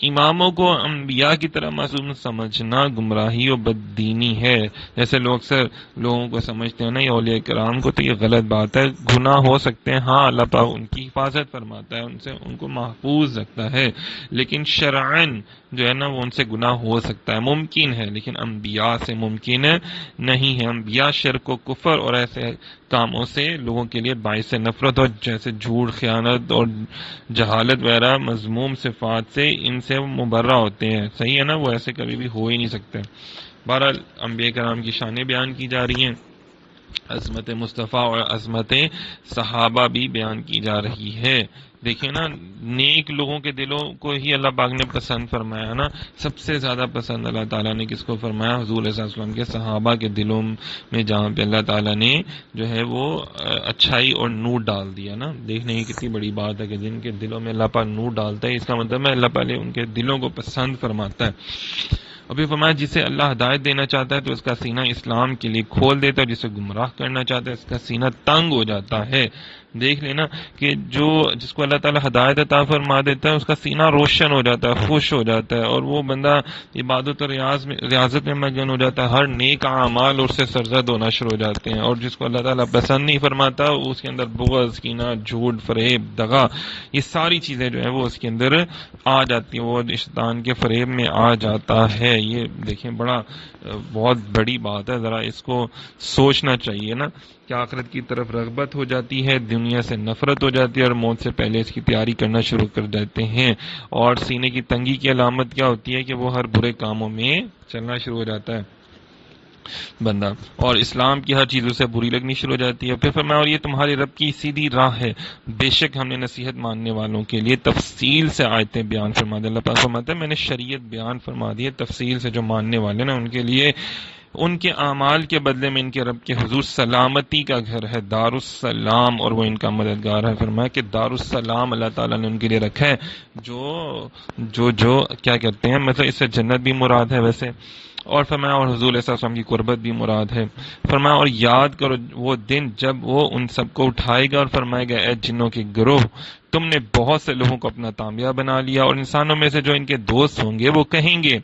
A: اماموں کو انبیاء کی طرح معصوم سمجھنا گمراہی و بددینی ہے۔ جیسے لوگ اکثر لوگوں کو سمجھتے ہیں نا یہ اولیاء کرام کو، تو یہ غلط بات ہے۔ گناہ ہو سکتے ہیں، ہاں اللہ پاک ان کی حفاظت فرماتا ہے، ان کو محفوظ رکھتا ہے، لیکن شرعاً جو ہے نا وہ ان سے گناہ ہو سکتا ہے، ممکن ہے، لیکن انبیاء سے ممکن نہیں ہے۔ انبیاء شرک و کفر اور ایسے کاموں سے لوگوں کے لیے باعث نفرت اور جیسے جھوٹ، خیانت اور جہالت وغیرہ مذموم صفات سے ان سے مبرہ ہوتے ہیں، صحیح ہے نا، وہ ایسے کبھی بھی ہو ہی نہیں سکتے۔ بہرحال انبیاء کرام کی شانیں بیان کی جا رہی ہیں، عظمت مصطفیٰ اور عظمت صحابہ بھی بیان کی جا رہی ہے۔ دیکھیں نا، نیک لوگوں کے دلوں کو ہی اللہ پاک نے پسند فرمایا نا، سب سے زیادہ پسند اللہ تعالیٰ نے کس کو فرمایا؟ حضور صلی اللہ علیہ وسلم کے صحابہ کے دلوں میں، جہاں پہ اللہ تعالیٰ نے جو ہے وہ اچھائی اور نور ڈال دیا نا۔ دیکھنے کی کتنی بڑی بات ہے کہ جن کے دلوں میں اللہ پاک نور ڈالتا ہے، اس کا مطلب ہے اللہ پاک ان کے دلوں کو پسند فرماتا ہے۔ ابھی فرمایا جسے اللہ ہدایت دینا چاہتا ہے تو اس کا سینہ اسلام کے لیے کھول دیتا ہے، جسے گمراہ کرنا چاہتا ہے اس کا سینہ تنگ ہو جاتا ہے۔ دیکھ لینا کہ جس کو اللہ تعالیٰ ہدایت عطا فرما دیتا ہے اس کا سینہ روشن ہو جاتا ہے، خوش ہو جاتا ہے، اور وہ بندہ عبادت اور ریاضت میں مگن ہو جاتا ہے، ہر نیک اعمال اس سے سرزد ہونا شروع ہو جاتے ہیں۔ اور جس کو اللہ تعالیٰ پسند نہیں فرماتا اس کے اندر بغض، کینہ، جھوٹ، فریب، دغا، یہ ساری چیزیں جو ہیں وہ اس کے اندر آ جاتی ہیں، وہ شیطان کے فریب میں آ جاتا ہے۔ یہ دیکھیں بہت بڑی بات ہے، ذرا اس کو سوچنا چاہیے نا کہ آخرت کی طرف رغبت ہو جاتی ہے، دنیا سے نفرت ہو جاتی ہے، اور موت سے پہلے اس کی تیاری کرنا شروع کر دیتے ہیں۔ اور سینے کی تنگی کی علامت کیا ہوتی ہے کہ وہ ہر برے کاموں میں چلنا شروع ہو جاتا ہے بندہ، اور اسلام کی ہر چیز اسے بری لگنی شروع ہو جاتی ہے۔ پھر فرمایا اور یہ تمہارے رب کی سیدھی راہ ہے، بے شک ہم نے نصیحت ماننے والوں کے لیے تفصیل سے آیتیں بیان فرما دی۔ اللہ پاک فرماتا ہے میں نے شریعت بیان فرما دی ہے تفصیل سے، جو ماننے والے نا ان کے لیے ان کے اعمال کے بدلے میں ان کے رب کے حضور سلامتی کا گھر ہے، دار السلام، اور وہ ان کا مددگار ہے۔ فرمایا کہ دار السلام اللہ تعالیٰ نے ان کے لیے رکھا ہے، جو کیا کہتے ہیں، مطلب اس سے جنت بھی مراد ہے ویسے، اور فرمایا اور حضور صلی اللہ علیہ وسلم کی قربت بھی مراد ہے۔ فرمایا اور یاد کرو وہ دن جب وہ ان سب کو اٹھائے گا اور فرمائے گا اے جنوں کے گروہ، تم نے بہت سے لوگوں کو اپنا تابعہ بنا لیا، اور انسانوں میں سے جو ان کے دوست ہوں گے وہ کہیں گے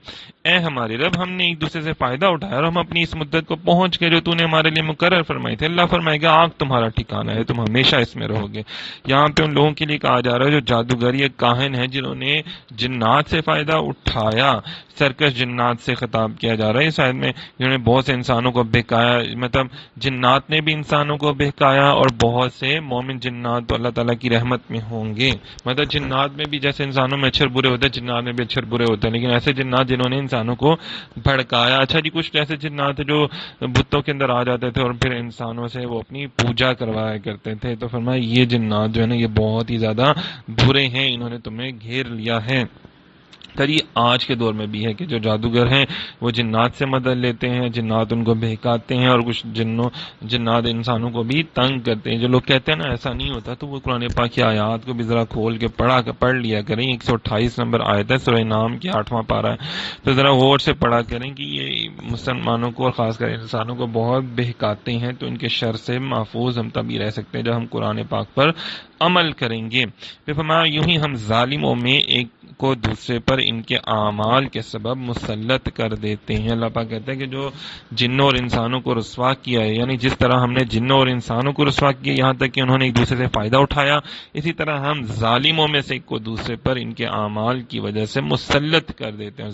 A: اے ہمارے رب، ہم نے ایک دوسرے سے فائدہ اٹھایا اور ہم اپنی اس مدت کو پہنچ گئے جو تو نے ہمارے لیے مقرر فرمائی تھی۔ اللہ فرمائے گا آگ تمہارا ٹھکانہ ہے، تم ہمیشہ اس میں رہو گے۔ یہاں پہ ان لوگوں کے لیے کہا جا رہا ہے جو جادوگر یا کاہن ہیں، جنہوں نے جنات سے فائدہ اٹھایا، سرکش جنات سے خطاب کیا جا رہا ہے اس آیت میں، جنہوں نے بہت سے انسانوں کو بہکایا، مطلب جنات نے بھی انسانوں کو بہکایا، اور بہت سے مومن جنات تو اللہ تعالیٰ کی رحمت میں ہوں گے۔ مطلب جنات میں بھی جیسے انسانوں میں اچھر برے ہوتے ہیں، جنات میں بھی اچھر برے ہوتے ہیں، لیکن ایسے جنات جنہوں نے انسانوں کو بھڑکایا۔ اچھا جی، کچھ ایسے جنات جو بتوں کے اندر آ جاتے تھے اور پھر انسانوں سے وہ اپنی پوجا کروایا کرتے تھے، تو فرمایا یہ جنات جو ہے نا یہ بہت ہی زیادہ برے ہیں، انہوں نے تمہیں گھیر لیا ہے۔ یہ آج کے دور میں بھی ہے کہ جو جادوگر ہیں وہ جنات سے مدد لیتے ہیں، جنات ان کو بہکاتے ہیں، اور کچھ جنات انسانوں کو بھی تنگ کرتے ہیں۔ جو لوگ کہتے ہیں نا ایسا نہیں ہوتا، تو وہ قرآن پاک کی آیات کو بھی ذرا کھول کے پڑھ لیا کریں۔ 128 نمبر آیت ہے سورہ نام کی 8واں پارہ ہے، تو ذرا غور سے پڑھا کریں کہ یہ مسلمانوں کو اور خاص کر انسانوں کو بہت بہکاتے ہیں، تو ان کے شر سے محفوظ ہم تبھی رہ سکتے ہیں جب ہم قرآن پاک پر عمل کریں گے۔ پھر فرمایا یوں ہی ہم ظالموں میں ایک کو دوسرے پر ان کے اعمال کے سبب مسلط کر دیتے ہیں۔ اللہ پاک کہتا ہے کہ جو جنوں اور انسانوں کو رسوا کیا ہے، یعنی جس طرح ہم نے جنوں اور انسانوں کو رسوا کیا یہاں تک کہ انہوں نے ایک دوسرے سے فائدہ اٹھایا، اسی طرح ہم ظالموں میں سے ایک کو دوسرے پر ان کے اعمال کی وجہ سے مسلط کر دیتے ہیں۔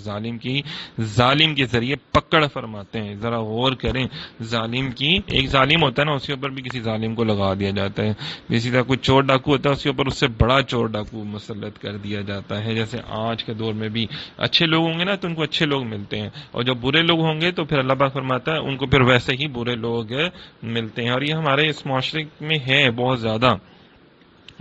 A: ظالم کے ذریعے پکڑ فرماتے ہیں، ذرا غور کریں۔ ایک ظالم ہوتا ہے نا، اس کے اوپر بھی کسی ظالم کو لگا دیا جاتا ہے، اسی طرح کوئی چور ڈاکو ہوتا ہے اس کے اوپر اس سے بڑا چور ڈاکو مسلط کر دیا جاتا ہے۔ جیسے آج کے دور میں بھی اچھے لوگ ہوں گے نا تو ان کو اچھے لوگ ملتے ہیں، اور جب برے لوگ ہوں گے تو پھر اللہ پاک فرماتا ہے ان کو پھر ویسے ہی برے لوگ ملتے ہیں۔ اور یہ ہمارے اس معاشرے میں ہے بہت زیادہ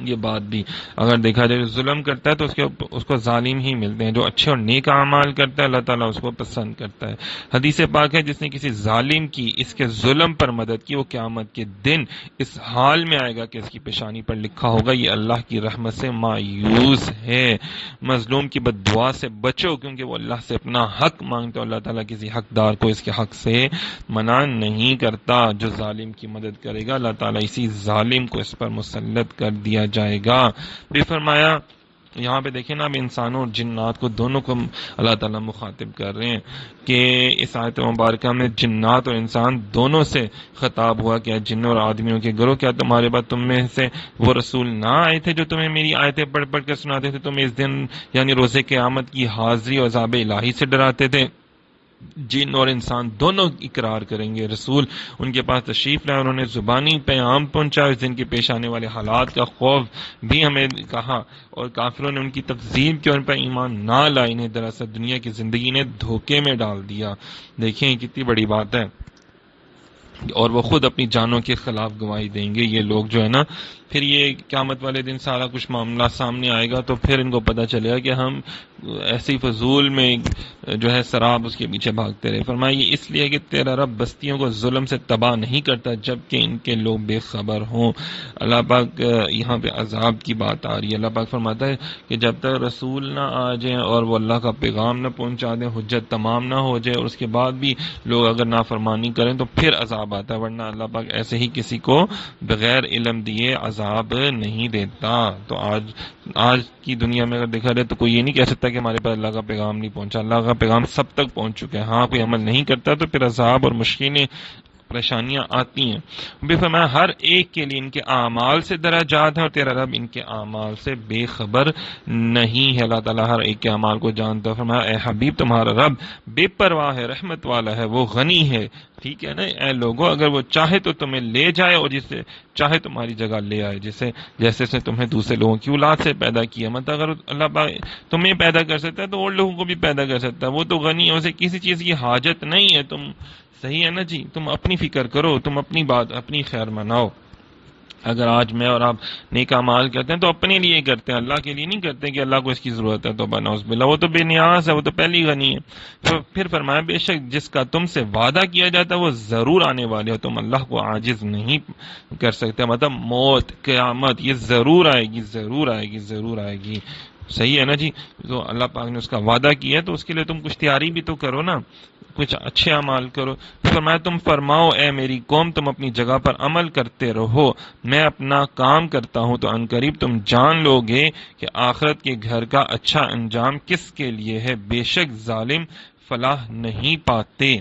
A: یہ بات بھی، اگر دیکھا جائے ظلم کرتا ہے تو اس کو ظالم ہی ملتے ہیں، جو اچھے اور نیک اعمال کرتا ہے اللہ تعالیٰ اس کو پسند کرتا ہے۔ حدیث پاک ہے جس نے کسی ظالم کی اس کے ظلم پر مدد کی وہ قیامت کے دن اس حال میں آئے گا کہ اس کی پیشانی پر لکھا ہوگا یہ اللہ کی رحمت سے مایوس ہے۔ مظلوم کی بد دعا سے بچو کیونکہ وہ اللہ سے اپنا حق مانگتا ہے، اللہ تعالیٰ کسی حقدار کو اس کے حق سے منع نہیں کرتا۔ جو ظالم کی مدد کرے گا اللہ تعالیٰ اسی ظالم کو اس پر مسلط کر دیا جائے گا۔ بھی فرمایا یہاں پہ دیکھیں نا، اب انسانوں اور جنات کو دونوں کو اللہ تعالیٰ مخاطب کر رہے ہیں کہ اس آیت مبارکہ میں جنات اور انسان دونوں سے خطاب ہوا کہ جنوں اور آدمیوں کے گروہ کیا تمہارے بعد تم میں سے وہ رسول نہ آئے تھے جو تمہیں میری آیتیں پڑھ پڑھ کر سناتے تھے، تمہیں اس دن یعنی روزے قیامت کی حاضری اور عذاب الہی سے ڈراتے تھے۔ جن اور انسان دونوں اقرار کریں گے رسول ان کے پاس تشریف لائے، انہوں نے زبانی پیغام پہنچا، اس دن کے پیش آنے والے حالات کا خوف بھی ہمیں کہا، اور کافروں نے ان کی تکذیب کی اور ان پر ایمان نہ لائے، انہیں دراصل دنیا کی زندگی نے دھوکے میں ڈال دیا۔ دیکھیں کتنی بڑی بات ہے، اور وہ خود اپنی جانوں کے خلاف گواہی دیں گے یہ لوگ جو ہے نا۔ پھر یہ قیامت والے دن سارا کچھ معاملہ سامنے آئے گا، تو پھر ان کو پتہ چلے گا کہ ہم ایسی فضول میں جو ہے سراب اس کے پیچھے بھاگتے رہے۔ فرمایا یہ اس لیے کہ تیرا رب بستیوں کو ظلم سے تباہ نہیں کرتا جبکہ ان کے لوگ بے خبر ہوں۔ اللہ پاک یہاں پہ عذاب کی بات آ رہی ہے۔ اللہ پاک فرماتا ہے کہ جب تک رسول نہ آ جائیں اور وہ اللہ کا پیغام نہ پہنچا دیں، حجت تمام نہ ہو جائے، اور اس کے بعد بھی لوگ اگر نافرمانی کریں تو پھر عذاب آتا ہے، ورنہ اللہ پاک ایسے ہی کسی کو بغیر علم دیے عذاب نہیں دیتا۔ تو آج کی دنیا میں اگر دیکھا جائے تو کوئی یہ نہیں کہہ سکتا کہ ہمارے پاس اللہ کا پیغام نہیں پہنچا، اللہ کا پیغام سب تک پہنچ چکا ہے۔ ہاں کوئی عمل نہیں کرتا تو پھر عذاب اور مشکلیں پریشانیاں آتی ہیں۔ بھی فرمایا ہر ایک کے لیے ان کے اعمال سے درجات ہیں، اور تیرا رب ان کے اعمال سے بے خبر نہیں ہے۔ اللہ تعالیٰ ہر ایک کے اعمال کو جانتا ہے۔ فرمایا اے حبیب تمہارا رب بے پرواہ ہے، رحمت والا ہے، وہ غنی ہے، ٹھیک ہے نا۔ اے لوگوں اگر وہ چاہے تو تمہیں لے جائے اور جسے چاہے تمہاری جگہ لے آئے، جیسے اس نے تمہیں دوسرے لوگوں کی اولاد سے پیدا کیا۔ مطلب اگر اللہ پاک تمہیں پیدا کر سکتا ہے تو اور لوگوں کو بھی پیدا کر سکتا ہے، وہ تو غنی ہے، اسے کسی چیز کی حاجت نہیں ہے۔ تم صحیح ہے نا جی، تم اپنی فکر کرو، تم اپنی بات اپنی خیر مناؤ۔ اگر آج میں اور آپ نیک اعمال کرتے ہیں تو اپنے لیے کرتے ہیں، اللہ کے لیے نہیں کرتے کہ اللہ کو اس کی ضرورت ہے تو بناؤ باللہ، وہ تو بے نیاز ہے، وہ تو پہلی غنی ہے۔ پھر فرمایا بے شک جس کا تم سے وعدہ کیا جاتا ہے وہ ضرور آنے والے ہو، تم اللہ کو عاجز نہیں کر سکتے۔ مطلب موت، قیامت یہ ضرور آئے گی، ضرور آئے گی، ضرور آئے گی۔ صحیح ہے نا جی، تو اللہ پاک نے اس کا وعدہ کیا ہے تو اس کے لیے تم کچھ تیاری بھی تو کرو نا، کچھ اچھے اعمال کرو۔ فرمایا تم فرماؤ اے میری قوم تم اپنی جگہ پر عمل کرتے رہو، میں اپنا کام کرتا ہوں، تو عنقریب تم جان لو گے کہ آخرت کے گھر کا اچھا انجام کس کے لیے ہے، بے شک ظالم فلاح نہیں پاتے۔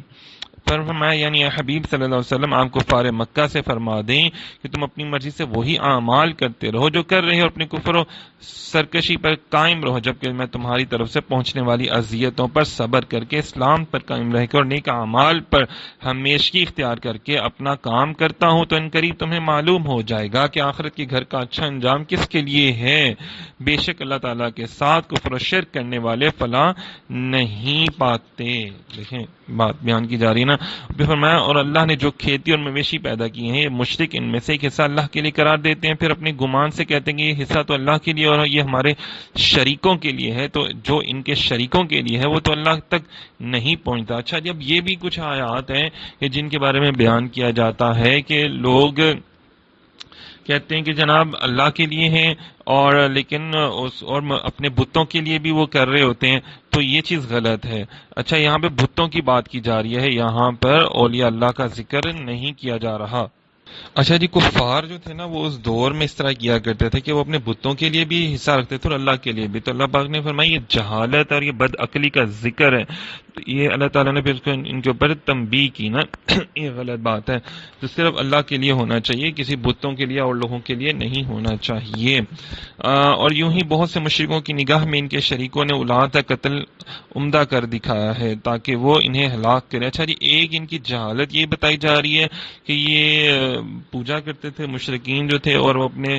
A: فرمایا یعنی اے حبیب صلی اللہ علیہ وسلم آپ کفار مکہ سے فرما دیں کہ تم اپنی مرضی سے وہی اعمال کرتے رہو جو کر رہے ہو، اپنے کفر و سرکشی پر قائم رہو، جبکہ میں تمہاری طرف سے پہنچنے والی اذیتوں پر صبر کر کے اسلام پر قائم رہ کے اور نیک اعمال پر ہمیشگی اختیار کر کے اپنا کام کرتا ہوں، تو ان قریب تمہیں معلوم ہو جائے گا کہ آخرت کے گھر کا اچھا انجام کس کے لیے ہے، بے شک اللہ تعالیٰ کے ساتھ کفر و شرک کرنے والے فلاح نہیں پاتے۔ دیکھیں بات بیان کی جا رہی ہے نا۔ بھی فرمایا اور اللہ نے جو کھیتی اور مویشی پیدا کیے ہیں، یہ مشرک ان میں سے ایک حصہ اللہ کے لیے قرار دیتے ہیں، پھر اپنے گمان سے کہتے ہیں کہ یہ حصہ تو اللہ کے لیے اور یہ ہمارے شریکوں کے لیے ہے، تو جو ان کے شریکوں کے لیے ہے وہ تو اللہ تک نہیں پہنچتا۔ اچھا جب یہ بھی کچھ آیات ہیں کہ جن کے بارے میں بیان کیا جاتا ہے کہ لوگ کہتے ہیں کہ جناب اللہ کے لیے ہیں اور لیکن اور اپنے بتوں کے لیے بھی وہ کر رہے ہوتے ہیں، تو یہ چیز غلط ہے۔ اچھا یہاں پہ بتوں کی بات کی جا رہی ہے، یہاں پر اولیاء اللہ کا ذکر نہیں کیا جا رہا۔ اچھا جی کفار جو تھے نا وہ اس دور میں اس طرح کیا کرتے تھے کہ وہ اپنے بتوں کے لیے بھی حصہ رکھتے تھے اور اللہ کے لیے بھی، تو اللہ پاک نے فرمایا یہ جہالت اور یہ بد عقلی کا ذکر ہے، تو یہ اللہ تعالیٰ نے پھر ان کے اوپر تنبیہ کی نا یہ غلط بات ہے، تو صرف اللہ کے لیے ہونا چاہیے، کسی بتوں کے لیے اور لوگوں کے لیے نہیں ہونا چاہیے۔ اور یوں ہی بہت سے مشرکوں کی نگاہ میں ان کے شریکوں نے اولاد کا قتل عمدہ کر دکھایا ہے تاکہ وہ انہیں ہلاک کرے۔ اچھا جی ایک ان کی جہالت یہ بتائی جا رہی ہے کہ یہ پوجا کرتے تھے مشرکین جو تھے اور وہ اپنے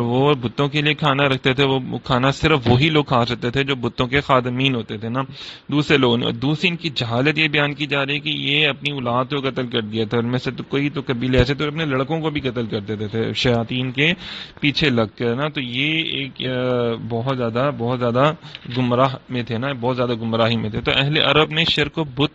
A: وہ بتوں کے لیے کھانا رکھتے تھے، وہ کھانا صرف وہی لوگ کھا سکتے تھے جو بتوں کے خادمین ہوتے تھے نا، دوسرے لوگوں نے۔ دوسری ان کی جہالت یہ بیان کی جا رہی ہے کہ یہ اپنی اولاد کو قتل کر دیا تھا، ان میں سے تو کوئی تو قبیلے ایسے تو اپنے لڑکوں کو بھی قتل کر دیتے تھے شیاطین کے پیچھے لگ کر نا، تو یہ ایک بہت زیادہ گمراہ میں تھے نا، بہت زیادہ گمراہی میں تھے۔ تو اہل عرب نے شرک و بت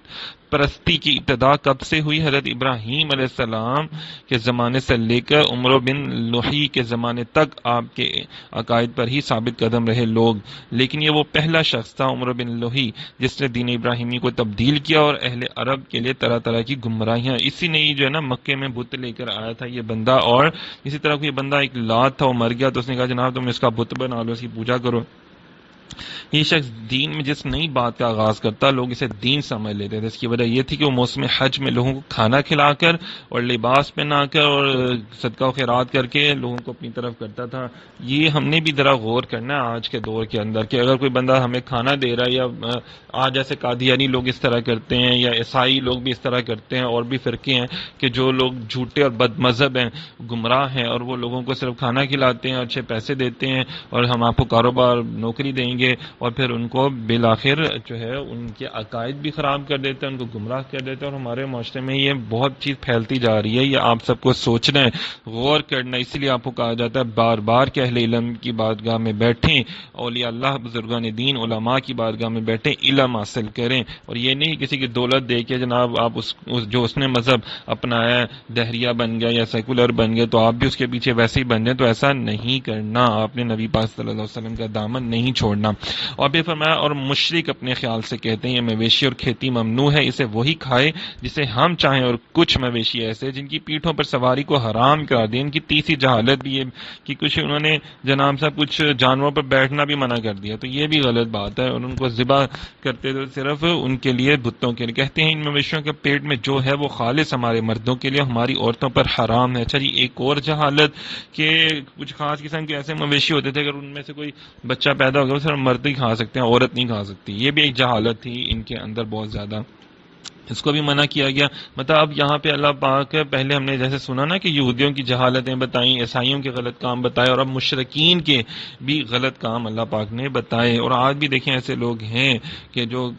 A: پرستی کی ابتدا کب سے ہوئی؟ حضرت ابراہیم علیہ السلام کے زمانے سے لے کر عمر بن لوحی کے زمانے تک آپ کے عقائد پر ہی ثابت قدم رہے لوگ، لیکن یہ وہ پہلا شخص تھا عمر بن لوحی جس نے دین ابراہیمی کو تبدیل کیا اور اہل عرب کے لیے طرح طرح کی گمراہیاں، اسی نے جو ہے نا مکے میں بت لے کر آیا تھا یہ بندہ، اور اسی طرح کوئی بندہ ایک لات تھا وہ مر گیا تو اس نے کہا جناب تم اس کا بت بنا لو، اس کی پوجا کرو، یہ شخص دین میں جس نئی بات کا آغاز کرتا لوگ اسے دین سمجھ لیتے تھے. اس کی وجہ یہ تھی کہ وہ موسم حج میں لوگوں کو کھانا کھلا کر اور لباس پہنا کر اور صدقہ و خیرات کر کے لوگوں کو اپنی طرف کرتا تھا. یہ ہم نے بھی ذرا غور کرنا ہے آج کے دور کے اندر کہ اگر کوئی بندہ ہمیں کھانا دے رہا ہے یا آج جیسے قادیانی لوگ اس طرح کرتے ہیں یا عیسائی لوگ بھی اس طرح کرتے ہیں اور بھی فرقے ہیں کہ جو لوگ جھوٹے اور بد مذہب ہیں, گمراہ ہیں, اور وہ لوگوں کو صرف کھانا کھلاتے ہیں, اچھے پیسے دیتے ہیں اور ہم آپ کو کاروبار نوکری دیں گے, اور پھر ان کو بالآخر جو ہے ان کے عقائد بھی خراب کر دیتے ہیں, ان کو گمراہ کر دیتے ہیں. اور ہمارے معاشرے میں یہ بہت چیز پھیلتی جا رہی ہے. یہ آپ سب کو سوچنا ہے, غور کرنا ہے. اسی لیے آپ کو کہا جاتا ہے بار بار کہ اہل علم کی بارگاہ میں بیٹھیں, اولیاء اللہ بزرگان دین علماء کی بارگاہ میں بیٹھیں, علم حاصل کریں. اور یہ نہیں کسی کی دولت دے کے جناب آپ جو اس نے مذہب اپنایا ہے دہریہ بن گیا یا سیکولر بن گیا تو آپ بھی اس کے پیچھے ویسے ہی بن جائیں. تو ایسا نہیں کرنا, آپ نے نبی پاک صلی اللہ علیہ وسلم کا دامن نہیں چھوڑنا. اور بھی فرمایا اور مشرک اپنے خیال سے کہتے ہیں یہ مویشی اور کھیتی ممنوع ہے, اسے وہی کھائے جسے ہم چاہیں, اور کچھ مویشی ایسے جن کی پیٹھوں پر سواری کو حرام کرا دیں. ان کی تیسری جہالت بھی ہے کہ کچھ انہوں نے جناب صاحب کچھ جانوروں پر بیٹھنا بھی منع کر دیا, تو یہ بھی غلط بات ہے. اور ان کو ذبح کرتے تو صرف ان کے لیے, بتوں کے لیے. کہتے ہیں ان مویشیوں کے پیٹ میں جو ہے وہ خالص ہمارے مردوں کے لیے, ہماری عورتوں پر حرام ہے. اچھا جی, ایک اور جہالت کہ کچھ خاص قسم کے ایسے مویشی ہوتے تھے اگر ان میں سے کوئی بچہ پیدا ہو گیا وہ صرف مرد ہی کھا سکتے ہیں, عورت نہیں کھا سکتی. یہ بھی ایک جہالت تھی ان کے اندر بہت زیادہ, اس کو بھی منع کیا گیا. مطلب اب یہاں پہ اللہ پاک, پہلے ہم نے جیسے سنا نا کہ یہودیوں کی جہالتیں بتائیں, عیسائیوں کے غلط کام بتائے, اور اب مشرکین کے بھی غلط کام اللہ پاک نے بتائے. اور آج بھی دیکھیں ایسے لوگ ہیں کہ جو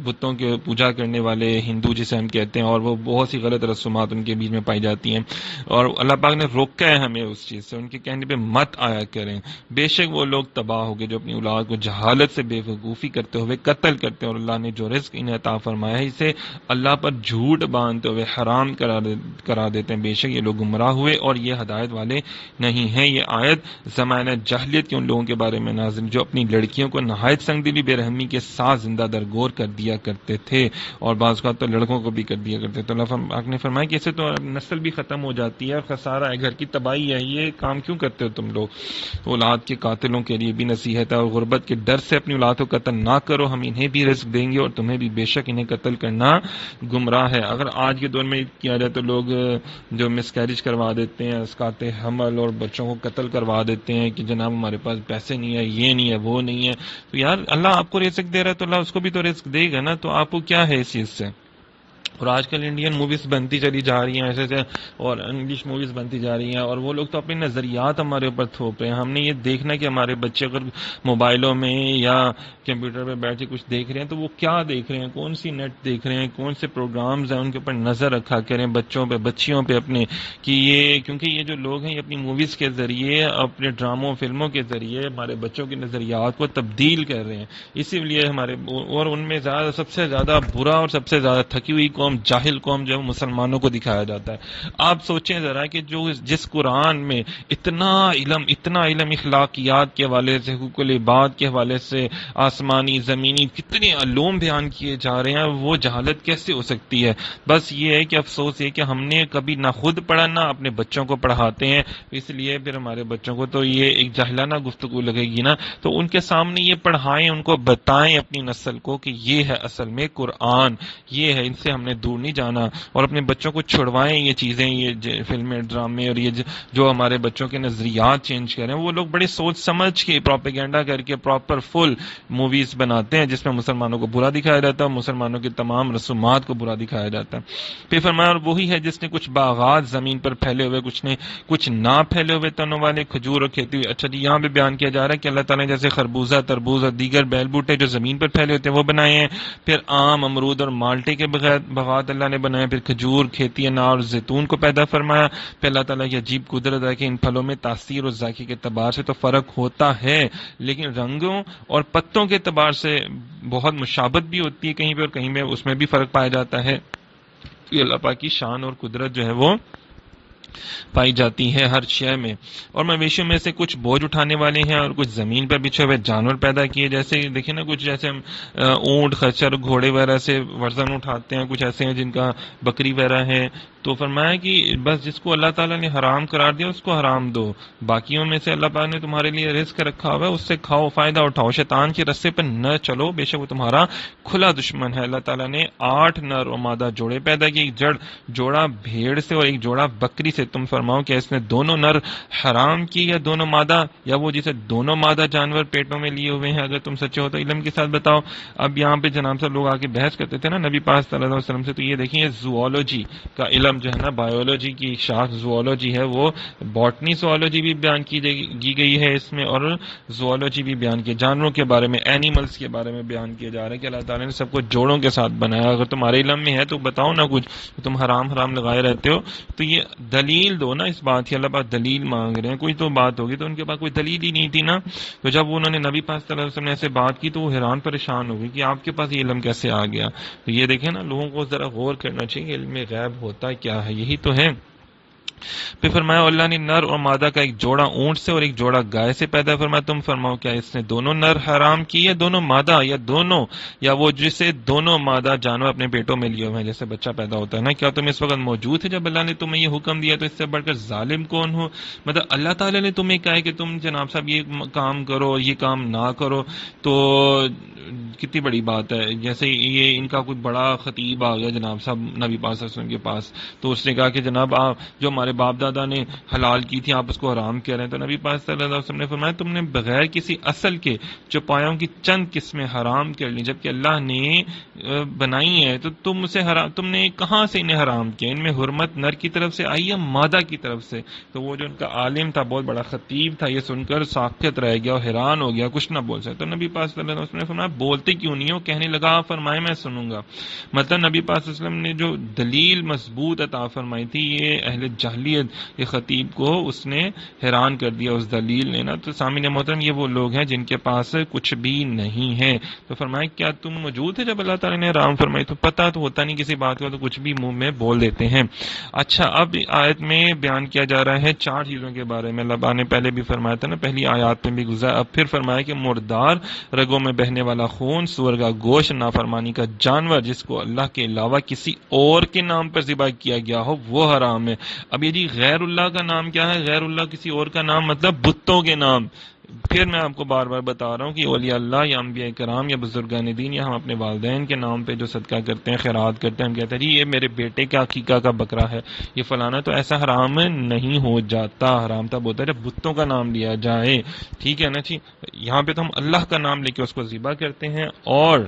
A: بتوں کے پوجا کرنے والے ہندو جسے ہم کہتے ہیں, اور وہ بہت سی غلط رسومات ان کے بیچ میں پائی جاتی ہیں, اور اللہ پاک نے روکا ہے ہمیں اس چیز سے. ان کے کہنے پہ مت آیا کریں. بے شک وہ لوگ تباہ ہو گئے جو اپنی اولاد کو جہالت سے بے وقوفی کرتے ہوئے قتل کرتے ہیں, اور اللہ نے جو رزق انہیں عطا فرمایا ہے اسے اللہ پر جھوٹ باندھتے ہوئے حرام کرا دیتے ہیں. بے شک یہ لوگ گمراہ ہوئے اور یہ ہدایت والے نہیں ہیں. یہ آیت زمانہ جاہلیت کے ان لوگوں کے بارے میں نازل جو اپنی لڑکیوں کو نہایت سنگ دلی بے رحمی کے ساتھ زندہ درگور کر دیا کرتے تھے, اور بعض اوقات تو لڑکوں کو بھی کر دیا کرتے تھے. تو اللہ پاک نے فرمایا کہ اسے تو نسل بھی ختم ہو جاتی ہے اور خسارہ ہے, گھر کی تباہی ہے. یہ کام کیوں کرتے ہو تم لوگ؟ اولاد کے قاتلوں کے لیے بھی نصیحت ہے, اور غربت کے ڈر سے اپنی اولاد کو قتل نہ کرو, ہم انہیں بھی رزق دیں گے اور تمہیں بھی, بے شک انہیں قتل کرنا گمراہ ہے. اگر آج کے دور میں کیا جائے تو لوگ جو مس کیریج کروا دیتے ہیں, اسقاط حمل, اور بچوں کو قتل کروا دیتے ہیں کہ جناب ہمارے پاس پیسے نہیں ہے, یہ نہیں ہے, وہ نہیں ہے. تو یار اللہ آپ کو رزق دے رہا ہے تو اللہ اس کو بھی تو رزق دے گا نا, تو آپ کو کیا ہے اس چیز سے؟ اور آج کل انڈین موویز بنتی چلی جا رہی ہیں ایسے سے, اور انگلش موویز بنتی جا رہی ہیں, اور وہ لوگ تو اپنے نظریات ہمارے اوپر تھوپ رہے ہیں. ہم نے یہ دیکھنا کہ ہمارے بچے اگر موبائلوں میں یا کمپیوٹر پہ بیٹھ کے کچھ دیکھ رہے ہیں تو وہ کیا دیکھ رہے ہیں, کون سی نیٹ دیکھ رہے ہیں, کون سے پروگرامز ہیں, ان کے اوپر نظر رکھا کریں بچوں پہ, بچیوں پہ اپنے, کہ یہ کیونکہ یہ جو لوگ ہیں یہ اپنی موویز کے ذریعے, اپنے ڈراموں فلموں کے ذریعے ہمارے بچوں کے نظریات کو تبدیل کر رہے ہیں. اسی لیے ہمارے, اور ان میں سب سے زیادہ برا اور سب سے زیادہ تھکی ہوئی قوم, جاہل قوم جو مسلمانوں کو دکھایا جاتا ہے. آپ سوچیں ذرا کہ جس قرآن میں اتنا علم اخلاقیات کے حوالے سے, حقوق العباد کے حوالے سے, آسمانی زمینی کتنے علوم بیان کیے جا رہے ہیں, وہ جہالت کیسے ہو سکتی ہے؟ بس یہ ہے کہ افسوس یہ کہ ہم نے کبھی نہ خود پڑھا نہ اپنے بچوں کو پڑھاتے ہیں, اس لیے پھر ہمارے بچوں کو تو یہ ایک جاہلانہ گفتگو لگے گی نا, تو ان کے سامنے یہ پڑھائیں, ان کو بتائیں اپنی نسل کو کہ یہ ہے اصل میں قرآن, یہ ہے, ان سے ہم نے دور نہیں جانا. اور اپنے بچوں کو چھڑوائیں یہ چیزیں, یہ فلمیں, ڈرامے, اور یہ جو ہمارے بچوں کے نظریات چینج کریں. وہ لوگ بڑے سوچ سمجھ کے پروپیگنڈا کر کے پراپر فل موویز بناتے ہیں جس میں مسلمانوں کو برا دکھایا جاتا ہے, مسلمانوں کی تمام رسومات کو برا دکھایا جاتا ہے. پھر فرمایا اور وہی ہے جس نے کچھ باغات زمین پر پھیلے ہوئے, کچھ نہ پھیلے ہوئے تنوں والے کھجور اور کھیتی ہوئی. اچھا جی, یہاں پہ بیان کیا جا رہا ہے کہ اللہ تعالیٰ نے جیسے خربوزہ, تربوز اور دیگر بیل بوٹے جو زمین پر پھیلے ہوتے ہیں وہ بنائے ہیں, پھر آم, امرود اور مالٹے کے باغات اللہ نے بنائے, پھر کھجور, کھیتی, انار اور زیتون کو پیدا فرمایا. پھر اللہ تعالیٰ کی عجیب قدرت ہے کہ ان پھلوں میں تاثیر اور ذائقے کے اعتبار سے تو فرق ہوتا ہے, لیکن رنگوں اور پتوں کے اعتبار سے بہت مشابہت بھی ہوتی ہے کہیں پہ, اور کہیں پہ اس میں بھی فرق پایا جاتا ہے. یہ اللہ پاک کی شان اور قدرت جو ہے وہ پائی جاتی ہے ہر شے میں. اور مویشیوں میں سے کچھ بوجھ اٹھانے والے ہیں اور کچھ زمین پر بچھے ہوئے جانور پیدا کیے, جیسے دیکھیں نا کچھ جیسے ہم اونٹ, خچر, گھوڑے وغیرہ سے وزن اٹھاتے ہیں, کچھ ایسے ہیں جن کا بکری وغیرہ ہے, تو فرمایا کہ بس جس کو اللہ تعالیٰ نے حرام قرار دیا اس کو حرام دو، باقیوں میں سے اللہ پاک نے تمہارے لیے رزق رکھا ہوا ہے، اس سے کھاؤ، فائدہ اٹھاؤ، شیطان کے رستے پر نہ چلو، بے شک وہ تمہارا کھلا دشمن ہے۔ اللہ تعالیٰ نے 8 نر و مادہ جوڑے پیدا کیے، ایک جوڑا بھیڑ سے اور ایک جوڑا بکری سے۔ تم فرماؤ کہ اس نے دونوں نر حرام کی یا دونوں مادہ، یا وہ جسے دونوں مادہ جانور پیٹوں میں لیے ہوئے ہیں؟ اگر تم سچے ہو تو علم کے ساتھ بتاؤ۔ اب یہاں پہ جناب صاحب لوگ آ کے بحث کرتے تھے نا نبی پاک صلی اللہ علیہ وسلم سے، تو یہ دیکھیں یہ زوالوجی کا علم جو ہے نا، بایولوجی کی شاخ زوالوجی ہے، وہ باٹنی زوالوجی بھی بیان کی گئی ہے اس میں، اور زوالوجی بھی بیان کی، جانوروں کے بارے میں، اینیملز کے بارے میں بیان کیا جا رہا ہے کہ اللہ تعالیٰ نے سب کو جوڑوں کے ساتھ بنایا۔ اگر تمہارے علم میں ہے تو بتاؤ نا کچھ، تم حرام لگائے رہتے ہو، تو یہ دلیل دو نا اس بات کی۔ اللہ پاک دلیل مانگ رہے ہیں، کوئی تو بات ہوگی، تو ان کے پاس کوئی دلیل ہی نہیں تھی نا۔ تو جب انہوں نے نبی پاک صلی اللہ علیہ وسلم نے ایسے بات کی تو وہ حیران پریشان ہو گئی کہ آپ کے پاس یہ علم کیسے آ گیا۔ تو یہ دیکھیں نا، لوگوں کو ذرا غور کرنا چاہیے کہ علم غیب ہوتا کیا ہے، یہی تو ہے۔ پھر فرمایا اللہ نے نر اور مادہ کا ایک جوڑا اونٹ سے اور ایک جوڑا گائے سے پیدا فرمایا۔ تم فرماؤ کیا اس نے دونوں نر حرام کی یا دونوں مادہ، یا دونوں، یا وہ جسے دونوں مادہ جانور اپنے پیٹوں میں لیے ہوئے ہیں جیسے بچہ پیدا ہوتا ہے نا؟ کیا تم اس وقت موجود تھے جب اللہ نے تمہیں یہ حکم دیا؟ تو اس سے بڑھ کر ظالم کون ہو؟ مطلب اللہ تعالیٰ نے تمہیں کہا ہے کہ تم جناب صاحب یہ کام کرو، یہ کام نہ کرو، تو کتنی بڑی بات ہے۔ جیسے یہ ان کا کوئی بڑا خطیب آ گیا جناب صاحب نبی پاک صلی اللہ علیہ وسلم کے پاس، تو اس نے کہا کہ جناب آپ جو ہمارے باپ دادا نے حلال کی تھی آپ اس کو حرام کہہ رہے ہیں۔ تو نبی پاک صلی اللہ علیہ وسلم نے فرمایا تم نے بغیر کسی اصل کے چوپایوں کی چند قسمیں حرام کر لی، جبکہ اللہ نے بنائی ہے، تو تم نے کہاں سے انہیں حرام کیا؟ ان میں حرمت نر کی طرف سے آئی یا مادہ کی طرف سے؟ تو وہ جو ان کا عالم تھا، بہت بڑا خطیب تھا، یہ سن کر ساکت رہ گیا اور حیران ہو گیا، کچھ نہ بول سکتا۔ تو نبی پاک صلی اللہ علیہ وسلم نے فرمایا بولتے کیوں نہیں ہو؟ کہنے لگا فرمائے میں سنوں گا۔ مطلب نبی پاک صلی اللہ علیہ وسلم نے جو دلیل مضبوط عطا فرمائی تھی، یہ اہل جاہلیت یہ خطیب کو اس نے حیران کر دیا اس دلیل نے نا۔ تو سامعین محترم، یہ وہ لوگ ہیں جن کے پاس کچھ بھی نہیں ہے۔ تو فرمایا کیا تم موجود ہے جب اللہ تعالیٰ نے حرام فرمائی؟ تو پتہ تو ہوتا نہیں کسی بات کا، تو کچھ بھی منہ میں بول دیتے ہیں۔ اچھا، اب آیت میں بیان کیا جا رہا ہے 4 چیزوں کے بارے میں۔ اللہ پاک نے پہلے بھی فرمایا تھا نا، پہلی آیات میں بھی گزرا، اب پھر فرمایا کہ مردار، رگوں میں بہنے والا خون، سور کا گوشت، نافرمانی کا جانور جس کو اللہ کے علاوہ کسی اور کے نام پر ذبح کیا گیا ہو وہ حرام ہے۔ اب یہ جی غیر اللہ کا نام کیا ہے؟ غیر اللہ کسی اور کا نام مطلب بتوں کے نام۔ پھر میں آپ کو بار بار بتا رہا ہوں کہ اولیاء اللہ یا انبیاء کرام یا بزرگان دین یا ہم اپنے والدین کے نام پہ جو صدقہ کرتے ہیں، خیرات کرتے ہیں، ہم کہتے ہیں جی یہ میرے بیٹے کا عقیقہ کا بکرا ہے، یہ فلانا، تو ایسا حرام نہیں ہو جاتا۔ حرام تب ہوتا ہے جب بتوں کا نام لیا جائے، ٹھیک ہے نا جی؟ یہاں پہ تو ہم اللہ کا نام لے کے اس کو ذبح کرتے ہیں اور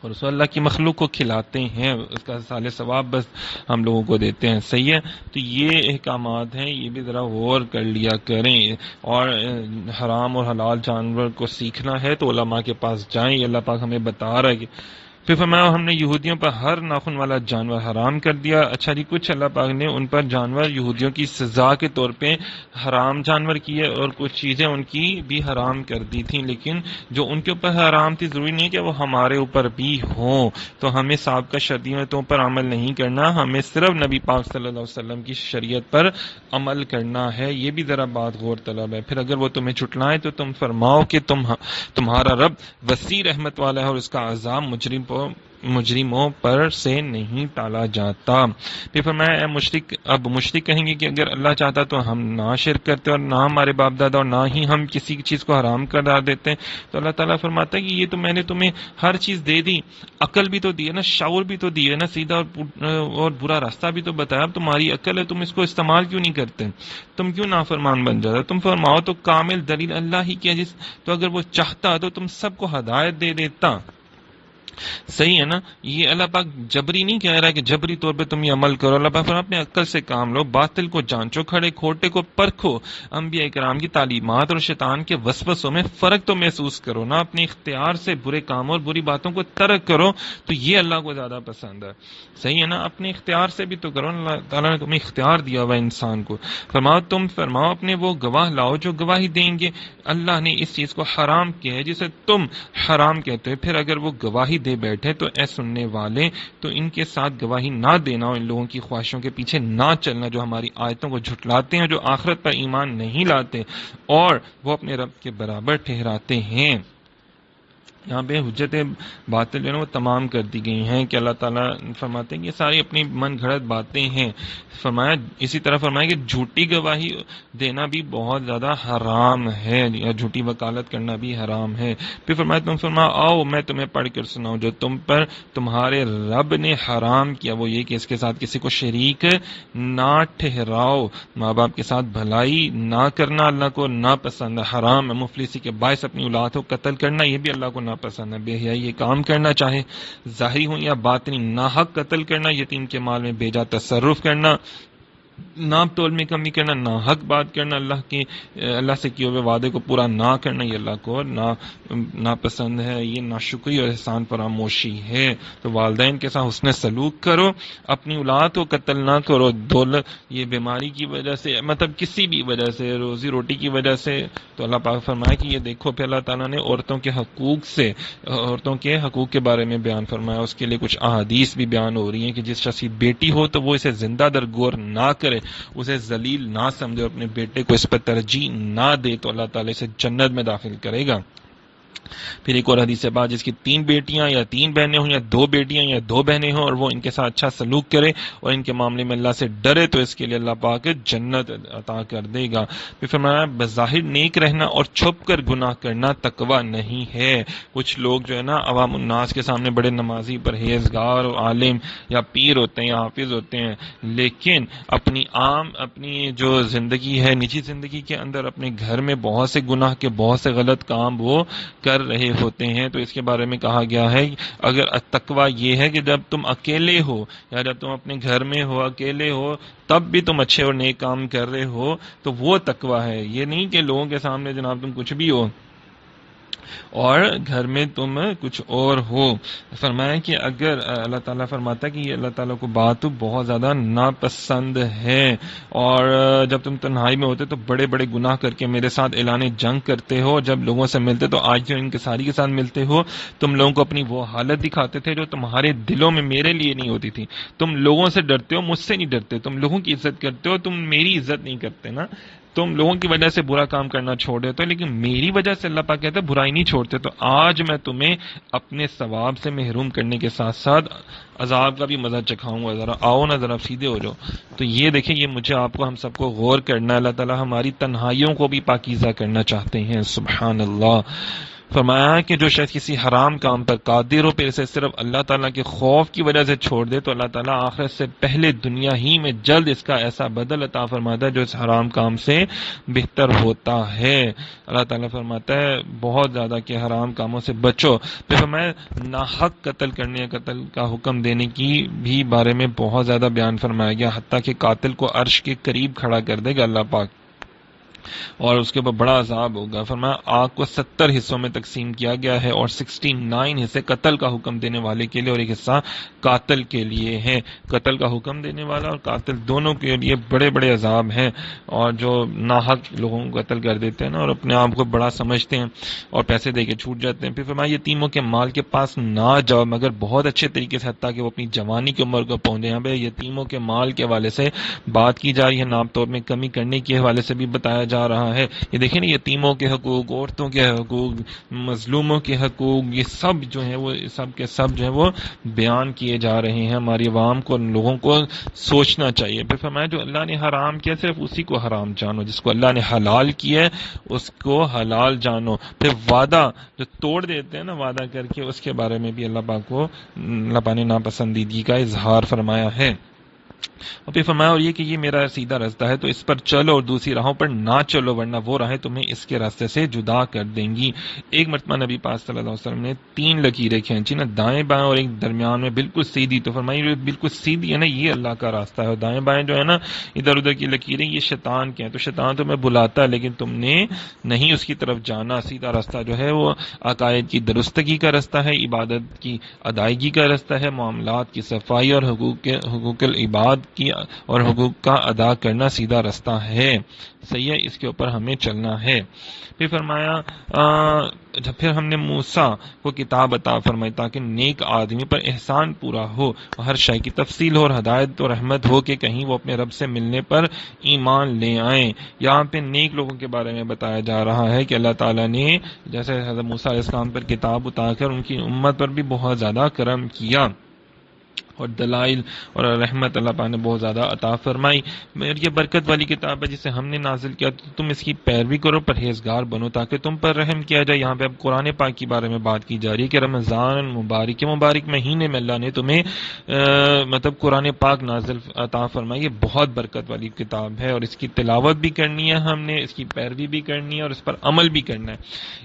A: اس اللہ کی مخلوق کو کھلاتے ہیں، اس کا سال ثواب بس ہم لوگوں کو دیتے ہیں، صحیح ہے؟ تو یہ احکامات ہیں، یہ بھی ذرا غور کر لیا کریں۔ اور حرام اور حلال جانور کو سیکھنا ہے تو علماء کے پاس جائیں، یہ اللہ پاک ہمیں بتا رہا ہے کہ پھر فرمایا ہم نے یہودیوں پر ہر ناخن والا جانور حرام کر دیا۔ اچھا جی، کچھ اللہ پاک نے ان پر جانور یہودیوں کی سزا کے طور پہ حرام جانور کیے اور کچھ چیزیں ان کی بھی حرام کر دی تھیں، لیکن جو ان کے اوپر حرام تھی ضروری نہیں کہ وہ ہمارے اوپر بھی ہوں۔ تو ہمیں سابقہ شریعتوں پر عمل نہیں کرنا، ہمیں صرف نبی پاک صلی اللہ علیہ وسلم کی شریعت پر عمل کرنا ہے، یہ بھی ذرا بات غور طلب ہے۔ پھر اگر وہ تمہیں جھٹلائیں تو تم فرماؤ کہ تمہارا رب وسیع رحمت والا ہے اور اس کا عذاب مجرموں پر سے نہیں ٹالا جاتا۔ پھر فرمایا اے مشرک، اب مشرک کہیں گے کہ اگر اللہ چاہتا تو ہم نہ شرک کرتے اور نہ ہمارے باپ دادا اور نہ ہی ہم کسی چیز کو حرام قرار دیتے۔ تو اللہ تعالیٰ فرماتا ہے کہ یہ تو میں نے تمہیں ہر چیز دے دی، عقل بھی تو دی ہے نا، شعور بھی تو دی ہے نا، سیدھا اور برا راستہ بھی تو بتایا۔ اب تمہاری عقل ہے، تم اس کو استعمال کیوں نہیں کرتے؟ تم کیوں نافرمان بن جاتا؟ تم فرماؤ تو کامل دلیل اللہ ہی کی ہے، تو اگر وہ چاہتا تو تم سب کو ہدایت دے دیتا، صحیح ہے نا؟ یہ اللہ پاک جبری نہیں کہہ رہا کہ جبری طور پہ تم یہ عمل کرو۔ اللہ پاک اپنے عقل سے کام لو، باطل کو جانچو، کھڑے کھوٹے کو پرکھو، انبیاء کرام کی تعلیمات اور شیطان کے وسوسوں میں فرق تو محسوس کرو نا، اپنے اختیار سے برے کاموں اور بری باتوں کو ترک کرو، تو یہ اللہ کو زیادہ پسند ہے، صحیح ہے نا؟ اپنے اختیار سے بھی تو کرو، اللہ تعالیٰ نے تمہیں اختیار دیا ہوا انسان کو۔ فرماؤ اپنے وہ گواہ لاؤ جو گواہی دیں گے اللہ نے اس چیز کو حرام کیا ہے جسے تم حرام کہتے ہو، پھر اگر وہ گواہی دے بیٹھے تو اے سننے والے تو ان کے ساتھ گواہی نہ دینا اور ان لوگوں کی خواہشوں کے پیچھے نہ چلنا جو ہماری آیتوں کو جھٹلاتے ہیں، جو آخرت پر ایمان نہیں لاتے اور وہ اپنے رب کے برابر ٹھہراتے ہیں۔ یہاں پہ حجت باطل جو ہے نا وہ تمام کر دی گئی ہیں کہ اللہ تعالیٰ فرماتے ہیں کہ یہ ساری اپنی من گھڑت باتیں ہیں. فرمایا اسی طرح فرمایا کہ جھوٹی گواہی دینا بھی بہت زیادہ حرام ہے، یا جھوٹی وکالت کرنا بھی حرام ہے. پھر فرمایا آؤ میں تمہیں پڑھ کر سناؤں جو تم پر تمہارے رب نے حرام کیا، وہ یہ کہ اس کے ساتھ کسی کو شریک نہ ٹھہراؤ. ماں باپ کے ساتھ بھلائی نہ کرنا اللہ کو ناپسند ہے، حرام ہے. مفلسی کے باعث اپنی اولاد کو قتل کرنا یہ بھی اللہ کو ناپسند ہے. بے حیائی یہ کام کرنا، چاہے ظاہری ہوں یا باطنی، ناحق قتل کرنا، یتیم کے مال میں بے جا تصرف کرنا، ناپ تول میں کمی کرنا، ناحق بات کرنا، اللہ سے کیے ہوئے وعدے کو پورا نہ کرنا، یہ اللہ کو ناپسند ہے. یہ ناشکری اور احسان فراموشی ہے. تو والدین کے ساتھ حسن سلوک کرو، اپنی اولاد کو قتل نہ کرو. دولت یہ بیماری کی وجہ سے، مطلب کسی بھی وجہ سے، روزی روٹی کی وجہ سے، تو اللہ پاک فرمایا کہ یہ دیکھو پھر اللہ تعالیٰ نے عورتوں کے حقوق کے بارے میں بیان فرمایا. اس کے لیے کچھ احادیث بھی بیان ہو رہی ہیں کہ جس شخص کی بیٹی ہو تو وہ اسے زندہ درگور نہ کرے، اسے ذلیل نہ سمجھے، اپنے بیٹے کو اس پر ترجیح نہ دے تو اللہ تعالیٰ اسے جنت میں داخل کرے گا. پھر ایک اور حدیث بعد جس کی 3 بیٹیاں یا 3 بہنیں ہوں، یا 2 بیٹیاں یا 2 بہنیں ہوں، اور وہ ان کے ساتھ اچھا سلوک کرے اور ان کے معاملے میں اللہ سے ڈرے تو اس کے لیے اللہ پاک جنت عطا کر دے گا. پھر فرمایا بظاہر نیک رہنا اور چھپ کر گناہ کرنا تقوی نہیں ہے. کچھ لوگ جو ہے نا عوام الناس کے سامنے بڑے نمازی، پرہیزگار، عالم یا پیر ہوتے ہیں یا حافظ ہوتے ہیں، لیکن اپنی جو زندگی ہے، نجی زندگی کے اندر، اپنے گھر میں بہت سے گناہ کے بہت سے غلط کام وہ کر رہے ہوتے ہیں. تو اس کے بارے میں کہا گیا ہے اگر تقویٰ یہ ہے کہ جب تم اکیلے ہو یا جب تم اپنے گھر میں ہو، اکیلے ہو، تب بھی تم اچھے اور نیک کام کر رہے ہو تو وہ تقویٰ ہے. یہ نہیں کہ لوگوں کے سامنے جناب تم کچھ بھی ہو اور گھر میں تم کچھ اور ہو. فرمایا کہ اگر اللہ تعالیٰ فرماتا ہے کہ یہ اللہ تعالیٰ کو بات بہت زیادہ ناپسند ہے، اور جب تم تنہائی میں ہوتے تو بڑے بڑے گناہ کر کے میرے ساتھ اعلان جنگ کرتے ہو، جب لوگوں سے ملتے تو آج جو انکساری کے ساتھ ملتے ہو، تم لوگوں کو اپنی وہ حالت دکھاتے تھے جو تمہارے دلوں میں میرے لیے نہیں ہوتی تھی. تم لوگوں سے ڈرتے ہو، مجھ سے نہیں ڈرتے. تم لوگوں کی عزت کرتے ہو، تم میری عزت نہیں کرتے نا. تم لوگوں کی وجہ سے برا کام کرنا چھوڑ دیتے ہو، لیکن میری وجہ سے اللہ پاک کہتا ہے برائی نہیں چھوڑتے. تو آج میں تمہیں اپنے ثواب سے محروم کرنے کے ساتھ ساتھ عذاب کا بھی مزہ چکھاؤں گا. ذرا آؤ نا، ذرا سیدھے ہو جاؤ. تو یہ دیکھیں، یہ مجھے آپ کو، ہم سب کو غور کرنا ہے. اللہ تعالیٰ ہماری تنہائیوں کو بھی پاکیزہ کرنا چاہتے ہیں. سبحان اللہ. فرمایا کہ جو شخص کسی حرام کام پر قادر ہو، پھر اسے صرف اللہ تعالیٰ کے خوف کی وجہ سے چھوڑ دے تو اللہ تعالیٰ آخرت سے پہلے دنیا ہی میں جلد اس کا ایسا بدل عطا فرماتا ہے جو اس حرام کام سے بہتر ہوتا ہے. اللہ تعالیٰ فرماتا ہے بہت زیادہ کہ حرام کاموں سے بچو. پھر فرمایا ناحق قتل کرنے یا قتل کا حکم دینے کی بھی بارے میں بہت زیادہ بیان فرمایا گیا، حتیٰ کہ قاتل کو عرش کے قریب کھڑا کر دے گا اللہ پاک اور اس کے اوپر بڑا عذاب ہوگا. فرمایا آگ کو 70 حصوں میں تقسیم کیا گیا ہے اور 69 حصے قتل کا حکم دینے والے کے لیے اور ایک حصہ قاتل کے لیے ہے. قتل کا حکم دینے والا اور قاتل دونوں کے لیے بڑے بڑے عذاب ہیں. اور جو ناحق لوگوں کو قتل کر دیتے ہیں نا اور اپنے آپ کو بڑا سمجھتے ہیں اور پیسے دے کے چھوٹ جاتے ہیں. پھر فرمایا یتیموں کے مال کے پاس نہ جاؤ مگر بہت اچھے طریقے سے، حتیٰ کہ وہ اپنی جوانی کی عمر کو پہنچے. یہاں پہ یتیموں کے مال کے حوالے سے بات کی جا رہی ہے، ناپ توڑ میں کمی کرنے کے حوالے سے بھی بتایا جا رہا ہے. یہ دیکھیں نا، یتیموں کے حقوق، عورتوں کے حقوق، مظلوموں کے حقوق، یہ سب جو ہیں وہ سب کے سب جو ہیں وہ بیان کیے جا رہے ہیں. ہماری عوام کو، لوگوں کو سوچنا چاہیے. پھر فرمایا جو اللہ نے حرام کیا صرف اسی کو حرام جانو، جس کو اللہ نے حلال کیا ہے اس کو حلال جانو. پھر وعدہ جو توڑ دیتے ہیں نا وعدہ کر کے، اس کے بارے میں بھی اللہ پاک نے ناپسندیدگی کا اظہار فرمایا ہے. اور پھر فرمایا اور یہ کہ یہ میرا سیدھا راستہ ہے تو اس پر چلو اور دوسری راہوں پر نہ چلو ورنہ وہ راہیں تمہیں اس کے راستے سے جدا کر دیں گی. ایک مرتبہ نبی پاک صلی اللہ علیہ وسلم نے 3 لکیریں کھینچی نا، دائیں بائیں اور ایک درمیان میں بالکل سیدھی. تو فرمایا بالکل سیدھی ہے نا یہ اللہ کا راستہ ہے، اور دائیں بائیں جو ہے نا ادھر ادھر کی لکیریں یہ شیطان کے ہیں. تو شیطان تمہیں بلاتا ہے لیکن تم نے نہیں اس کی طرف جانا. سیدھا راستہ جو ہے وہ عقائد کی درستگی کا راستہ ہے، عبادت کی ادائیگی کا راستہ ہے، معاملات کی صفائی اور حقوق العباد واجبات کی اور حقوق کا ادا کرنا سیدھا رستہ ہے، صحیح ہے، اس کے اوپر ہمیں چلنا ہے۔ پھر فرمایا پھر ہم نے موسیٰ کو کتاب عطا فرمائی تاکہ نیک آدمی پر احسان پورا ہو، ہر شے کی تفصیل ہو اور ہدایت و رحمت ہو کہ کہیں وہ اپنے رب سے ملنے پر ایمان لے آئیں۔ یہاں پہ نیک لوگوں کے بارے میں بتایا جا رہا ہے کہ اللہ تعالیٰ نے جیسے حضرت موسیٰ علیہ السلام پر کتاب اتار کر ان کی امت پر بھی بہت زیادہ کرم کیا اور دلائل اور رحمت اللہ پاک نے بہت زیادہ عطا فرمائی۔ یہ برکت والی کتاب ہے جسے ہم نے نازل کیا، تو تم اس کی پیروی کرو، پرہیزگار بنو تاکہ تم پر رحم کیا جائے۔ یہاں پہ اب قرآن پاک کے بارے میں بات کی جا رہی ہے کہ رمضان المبارک کے مبارک مہینے میں اللہ نے تمہیں مطلب قرآن پاک نازل عطا فرمائی۔ یہ بہت برکت والی کتاب ہے اور اس کی تلاوت بھی کرنی ہے، ہم نے اس کی پیروی بھی کرنی ہے اور اس پر عمل بھی کرنا ہے۔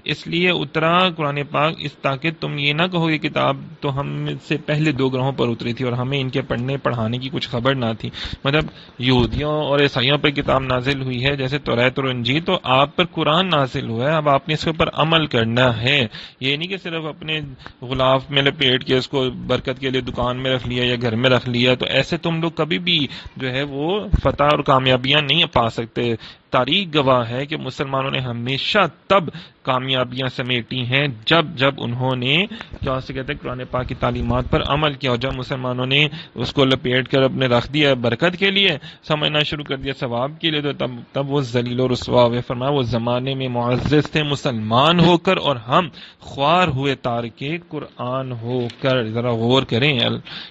A: اس لیے اترا قرآن پاک اس تاکہ تم یہ نہ کہو یہ کتاب تو ہم سے پہلے دو گروہوں پر اتری تھی اور ہمیں ان کے پڑھنے پڑھانے کی کچھ خبر نہ تھی۔ مطلب یہودیوں اور عیسائیوں پر کتاب نازل ہوئی ہے جیسے توریت اور انجیل، تو آپ پر قرآن نازل ہوا ہے، اب آپ نے اس کے اوپر عمل کرنا ہے۔ یہ نہیں کہ صرف اپنے غلاف میں لپیٹ کے اس کو برکت کے لیے دکان میں رکھ لیا یا گھر میں رکھ لیا، تو ایسے تم لوگ کبھی بھی جو ہے وہ فتح اور کامیابیاں نہیں پا سکتے۔ تاریخ گواہ ہے کہ مسلمانوں نے ہمیشہ تب کامیابیاں سمیٹی ہیں جب انہوں نے کیا سے کہتے ہیں قرآن پاک کی تعلیمات پر عمل کیا، اور جب مسلمانوں نے اس کو لپیٹ کر اپنے رکھ دیا برکت کے لیے، سمجھنا شروع کر دیا ثواب کے لیے، تو تب وہ ذلیل و رسوا ہوئے۔ فرمایا وہ زمانے میں معزز تھے مسلمان ہو کر اور ہم خوار ہوئے تارک قرآن ہو کر۔ ذرا غور کریں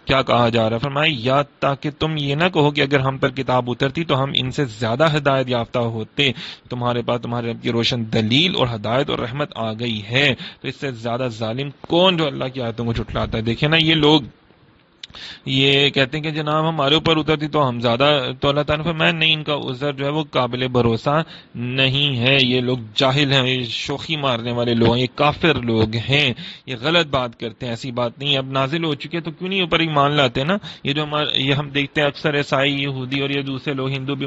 A: کیا کہا جا رہا ہے۔ فرمایا یا تاکہ تم یہ نہ کہو کہ اگر ہم پر کتاب اترتی تو ہم ان سے زیادہ ہدایت یافتہ ہوتے، تمہارے پاس تمہارے رب کی روشن دلیل اور ہدایت اور رحمت آ گئی ہے، تو اس سے زیادہ ظالم کون جو اللہ کی آیتوں کو جھٹلاتا ہے۔ دیکھیں نا، یہ لوگ یہ کہتے ہیں کہ جناب ہمارے اوپر اترتی تو ہم زیادہ، تو اللہ تعالیٰ نے فرمایا نہیں، ان کا عذر جو ہے وہ قابل بھروسہ نہیں ہے، یہ لوگ جاہل ہیں، یہ شوخی مارنے والے لوگ ہیں، یہ کافر لوگ ہیں، یہ غلط بات کرتے ہیں، ایسی بات نہیں ہے۔ اب نازل ہو چکے تو کیوں نہیں اوپر ایمان لاتے ہیں نا؟ یہ جو یہ ہم دیکھتے ہیں اکثر عیسائی، یہودی اور یہ دوسرے لوگ ہندو بھی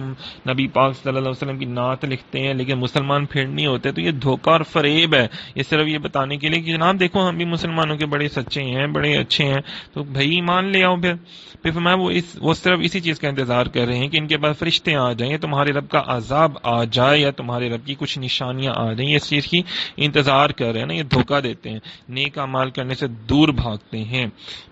A: نبی پاک صلی اللہ علیہ وسلم کی نعت لکھتے ہیں لیکن مسلمان پھر نہیں ہوتے، تو یہ دھوکہ اور فریب ہے۔ یہ صرف یہ بتانے کے لیے کہ جناب دیکھو ہم بھی مسلمانوں کے بڑے سچے ہیں، بڑے اچھے ہیں، تو بھائی ایمان لے آؤ۔ پھر فرمایا وہ صرف اسی چیز کا انتظار کر رہے ہیں کہ ان کے پاس فرشتے آ جائیں، تمہارے رب کا عذاب آ جائے یا تمہارے رب کی کچھ نشانیاں آ جائیں، اس چیز کی انتظار کر رہے ہیں نا، یہ دھوکہ دیتے ہیں، نیک اعمال کرنے سے دور بھاگتے ہیں۔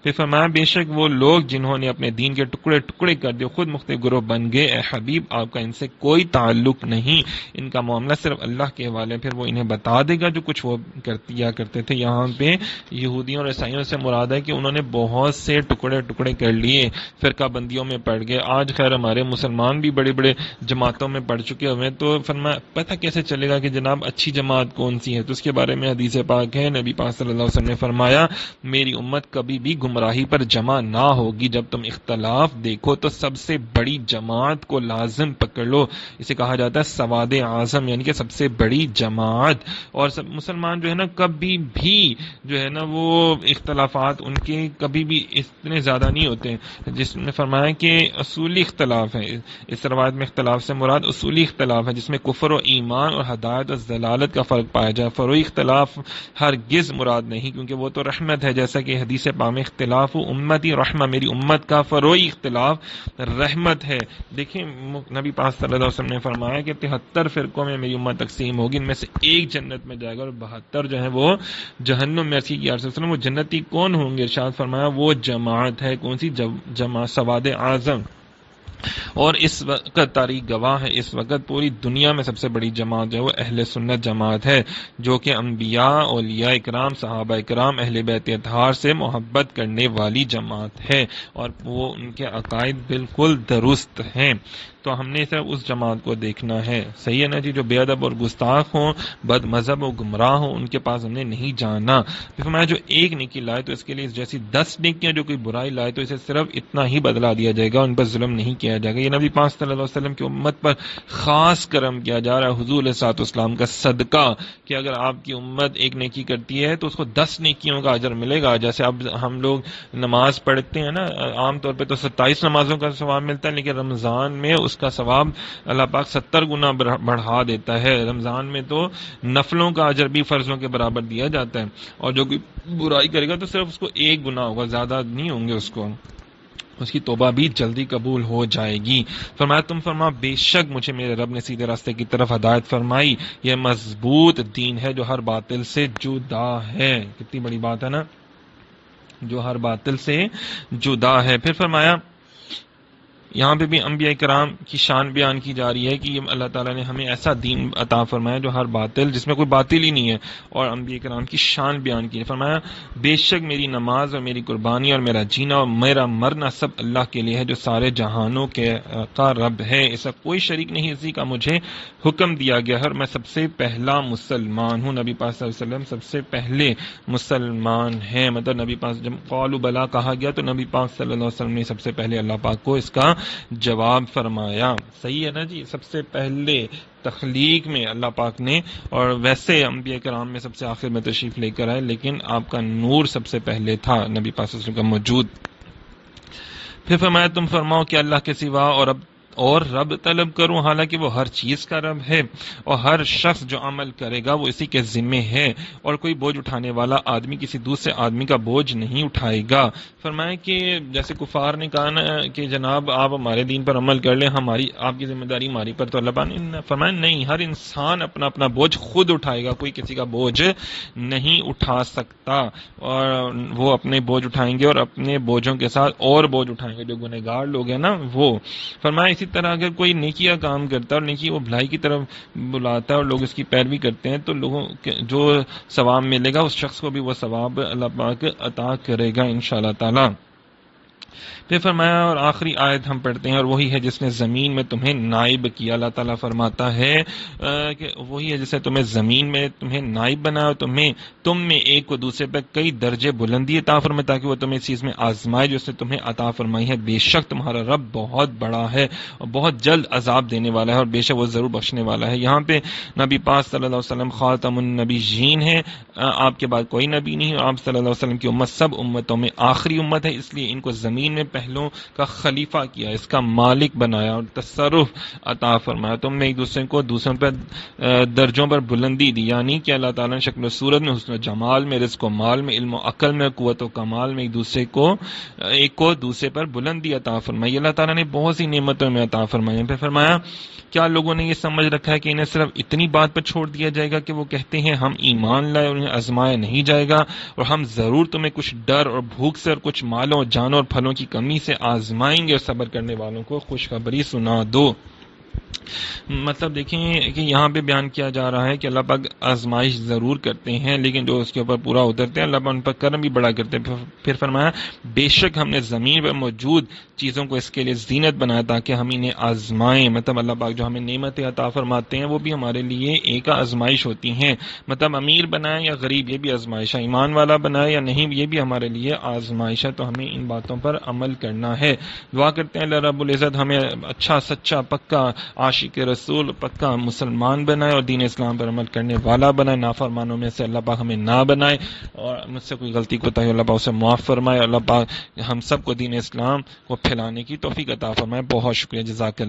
A: پھر فرمایا بے شک وہ لوگ جنہوں نے اپنے دین کے ٹکڑے ٹکڑے کر دیے خود مختلف گروہ بن گئے، اے حبیب آپ کا ان سے کوئی تعلق نہیں، ان کا معاملہ صرف اللہ کے حوالے، پھر وہ انہیں بتا دے گا جو کچھ وہ کرتے تھے۔ یہاں پہ یہودیوں اور عیسائیوں سے مراد ہے کہ انہوں نے بہت سے ٹکڑے ٹکڑے کر لیے، فرقہ بندیوں میں پڑ گئے۔ آج خیر ہمارے مسلمان بھی بڑے بڑے جماعتوں میں پڑ چکے ہوئے، تو فرمایا پتہ کیسے چلے گا کہ جناب اچھی جماعت کون سی ہے؟ تو اس کے بارے میں حدیث پاک ہے، نبی پاک صلی اللہ علیہ وسلم نے فرمایا میری امت کبھی بھی گمراہی پر جمع نہ ہوگی، جب تم اختلاف دیکھو تو سب سے بڑی جماعت کو لازم پکڑ لو، اسے کہا جاتا ہے سواد اعظم، یعنی کہ سب سے بڑی جماعت۔ اور سب مسلمان جو ہے نا کبھی بھی جو ہے نا وہ اختلافات ان کے کبھی بھی اتنے زیادہ نہیں ہوتے ہیں، جس میں فرمایا کہ اصولی اختلاف ہے، اس روایت میں اختلاف سے مراد اصولی اختلاف ہے جس میں کفر و ایمان اور ہدایت اور ضلالت کا فرق پایا جائے، فروعی اختلاف ہرگز مراد نہیں، کیونکہ وہ تو رحمت ہے، جیسا کہ حدیث پاک میں اختلاف امتی رحمہ، میری امت کا فروعی اختلاف رحمت ہے۔ دیکھیں نبی پاک صلی اللہ علیہ وسلم نے فرمایا کہ 73 فرقوں میں میری امت تقسیم ہوگی، ان میں سے ایک جنت میں جائے گا اور 72 جو ہے وہ جہنم میں۔ عرض کی یا رسول اللہ وہ جنتی کون ہوں گے؟ ارشاد فرمایا وہ جماعت ہے، کون سی؟ جمع سواد اعظم۔ اور اس وقت تاریخ گواہ ہے، اس وقت پوری دنیا میں سب سے بڑی جماعت جو ہے وہ اہل سنت جماعت ہے، جو کہ انبیاء، اولیاء اکرام، صحابہ اکرام، اہل بیت اطہار سے محبت کرنے والی جماعت ہے، اور وہ ان کے عقائد بالکل درست ہیں۔ تو ہم نے صرف اس جماعت کو دیکھنا ہے، صحیح ہے نا جی؟ جو بے ادب اور گستاخ ہوں، بد مذہب و گمراہ ہوں، ان کے پاس ہم نے نہیں جانا۔ پھر فرمایا جو ایک نیکی لائے تو اس کے لیے جیسی 10 نیکیاں، جو کوئی برائی لائے تو اسے صرف اتنا ہی بدلا دیا جائے گا، ان پر ظلم نہیں کیا جائے گا۔ یہ نبی پاک صلی اللہ علیہ وسلم کی امت پر خاص کرم کیا جا رہا ہے، حضور علیہ الصلوۃ والسلام کا صدقہ، کہ اگر آپ کی امت ایک نیکی کرتی ہے تو اس کو 10 نیکیوں کا اجر ملے گا۔ جیسے اب ہم لوگ نماز پڑھتے ہیں نا، عام طور پہ تو 27 نمازوں کا ثواب ملتا ہے، لیکن رمضان میں اس کا ثواب اللہ پاک 70 گنا بڑھا دیتا ہے۔ رمضان میں تو نفلوں کا اجر بھی فرضوں کے برابر دیا جاتا ہے، اور جو کوئی برائی کرے گا تو صرف اس کو 1 گنا ہوگا، زیادہ نہیں ہوں گے اس کو۔ اس کی توبہ بھی جلدی قبول ہو جائے گی۔ فرمایا تم فرما بے شک مجھے میرے رب نے سیدھے راستے کی طرف ہدایت فرمائی، یہ مضبوط دین ہے جو ہر باطل سے جدا ہے۔ کتنی بڑی بات ہے نا، جو ہر باطل سے جدا ہے۔ پھر فرمایا یہاں پہ بھی انبیاء کرام کی شان بیان کی جا رہی ہے کہ یہ اللہ تعالیٰ نے ہمیں ایسا دین عطا فرمایا جو ہر باطل، جس میں کوئی باطل ہی نہیں ہے، اور انبیاء کرام کی شان بیان کی ہے۔ فرمایا بے شک میری نماز اور میری قربانی اور میرا جینا اور میرا مرنا سب اللہ کے لیے ہے جو سارے جہانوں کے کا رب ہے، اس کا کوئی شریک نہیں، اسی کا مجھے حکم دیا گیا ہے اور میں سب سے پہلا مسلمان ہوں۔ نبی پاک صلی اللہ علیہ وسلم سب سے پہلے مسلمان ہیں، مطلب نبی پاک جب قالوا بلا کہا گیا تو نبی پاک صلی اللہ علیہ وسلم نے سب سے پہلے اللہ پاک کو اس کا جواب فرمایا۔ صحیح ہے نا جی، سب سے پہلے تخلیق میں اللہ پاک نے، اور ویسے انبیاء کرام میں سب سے آخر میں تشریف لے کر آئے، لیکن آپ کا نور سب سے پہلے تھا نبی پاک صلی اللہ علیہ وسلم کا موجود۔ پھر فرمایا تم فرماؤ کہ اللہ کے سوا اور رب طلب کروں، حالانکہ وہ ہر چیز کا رب ہے، اور ہر شخص جو عمل کرے گا وہ اسی کے ذمے ہے، اور کوئی بوجھ اٹھانے والا آدمی کسی دوسرے آدمی کا بوجھ نہیں اٹھائے گا۔ فرمایا کہ جیسے کفار نے کہا نا کہ جناب آپ ہمارے دین پر عمل کر لیں، آپ کی ذمہ داری ہماری پر، تو اللہ پاک نے فرمایا نہیں، ہر انسان اپنا اپنا بوجھ خود اٹھائے گا، کوئی کسی کا بوجھ نہیں اٹھا سکتا، اور وہ اپنے بوجھ اٹھائیں گے اور اپنے بوجھوں کے ساتھ اور بوجھ اٹھائیں گے جو گنہگار لوگ ہیں نا وہ۔ فرمایا اسی طرح اگر کوئی نیکی کا کام کرتا ہے اور نیکی وہ بھلائی کی طرف بلاتا ہے اور لوگ اس کی پیروی کرتے ہیں تو لوگوں جو ثواب ملے گا اس شخص کو بھی وہ ثواب اللہ پاک عطا کرے گا انشاءاللہ تعالی۔ پھر فرمایا اور آخری آیت ہم پڑھتے ہیں، اور وہی ہے جس نے زمین میں تمہیں نائب کیا۔ اللہ تعالیٰ فرماتا ہے کہ وہی ہے جس نے تمہیں زمین میں تمہیں نائب بنایا اور تم میں ایک کو دوسرے پر کئی درجے بلندی عطا فرمائے تاکہ وہ تمہیں اس چیز میں آزمائے جو اس نے تمہیں عطا فرمائی ہے۔ بے شک تمہارا رب بہت بڑا ہے اور بہت جلد عذاب دینے والا ہے، اور بے شک وہ ضرور بخشنے والا ہے۔ یہاں پہ نبی پاک صلی اللہ علیہ وسلم خاتم النبیین ہیں، آپ کے بعد کوئی نبی نہیں، آپ صلی اللہ علیہ وسلم کی امت سب امتوں میں آخری امت ہے، اس لیے ان کو زمین میں پہلوں کا خلیفہ کیا، اس کا مالک بنایا اور تصرف عطا فرمایا۔ تم نے ایک دوسرے کو دوسروں پر درجوں پر بلندی دی، یعنی کہ اللہ تعالیٰ نے شکل و صورت میں، حسن و جمال میں، رزق و مال میں، علم و عقل میں، قوت و کمال میں ایک کو دوسرے پر بلندی عطا فرمائی۔ اللہ تعالیٰ نے بہت سی نعمتوں میں عطا فرمائی۔ پھر فرمایا کیا لوگوں نے یہ سمجھ رکھا ہے کہ انہیں صرف اتنی بات پر چھوڑ دیا جائے گا کہ وہ کہتے ہیں ہم ایمان لائے اور انہیں آزمایا نہیں جائے گا، اور ہم ضرور تمہیں کچھ ڈر اور بھوک سے اور کچھ مالوں اور جانوں اور پھلوں کی کمی سے آزمائیں گے، اور صبر کرنے والوں کو خوشخبری سنا دو۔ مطلب دیکھیں کہ یہاں پہ بیان کیا جا رہا ہے کہ اللہ پاک آزمائش ضرور کرتے ہیں، لیکن جو اس کے اوپر پورا اترتے ہیں اللہ پاک ان پر کرم بھی بڑا کرتے ہیں۔ پھر فرمایا بے شک ہم نے زمین پر موجود چیزوں کو اس کے لیے زینت بنایا تاکہ ہم انہیں آزمائیں، مطلب اللہ پاک جو ہمیں نعمتیں عطا فرماتے ہیں وہ بھی ہمارے لیے ایک آزمائش ہوتی ہیں، مطلب امیر بنائے یا غریب یہ بھی آزمائش ہے، ایمان والا بنائے یا نہیں یہ بھی ہمارے لیے آزمائش ہے، تو ہمیں ان باتوں پر عمل کرنا ہے۔ دعا کرتے ہیں اللہ رب العزت ہمیں اچھا سچا پکا عاشق رسول پکا مسلمان بنائے اور دین اسلام پر عمل کرنے والا بنائے، نافرمانوں میں سے اللہ پاک ہمیں نہ بنائے، اور مجھ سے کوئی غلطی کوتاہی اللہ پاک اسے معاف فرمائے، اللہ پاک ہم سب کو دین اسلام کو پھیلانے کی توفیق عطا فرمائے۔ بہت شکریہ، جزاک اللہ۔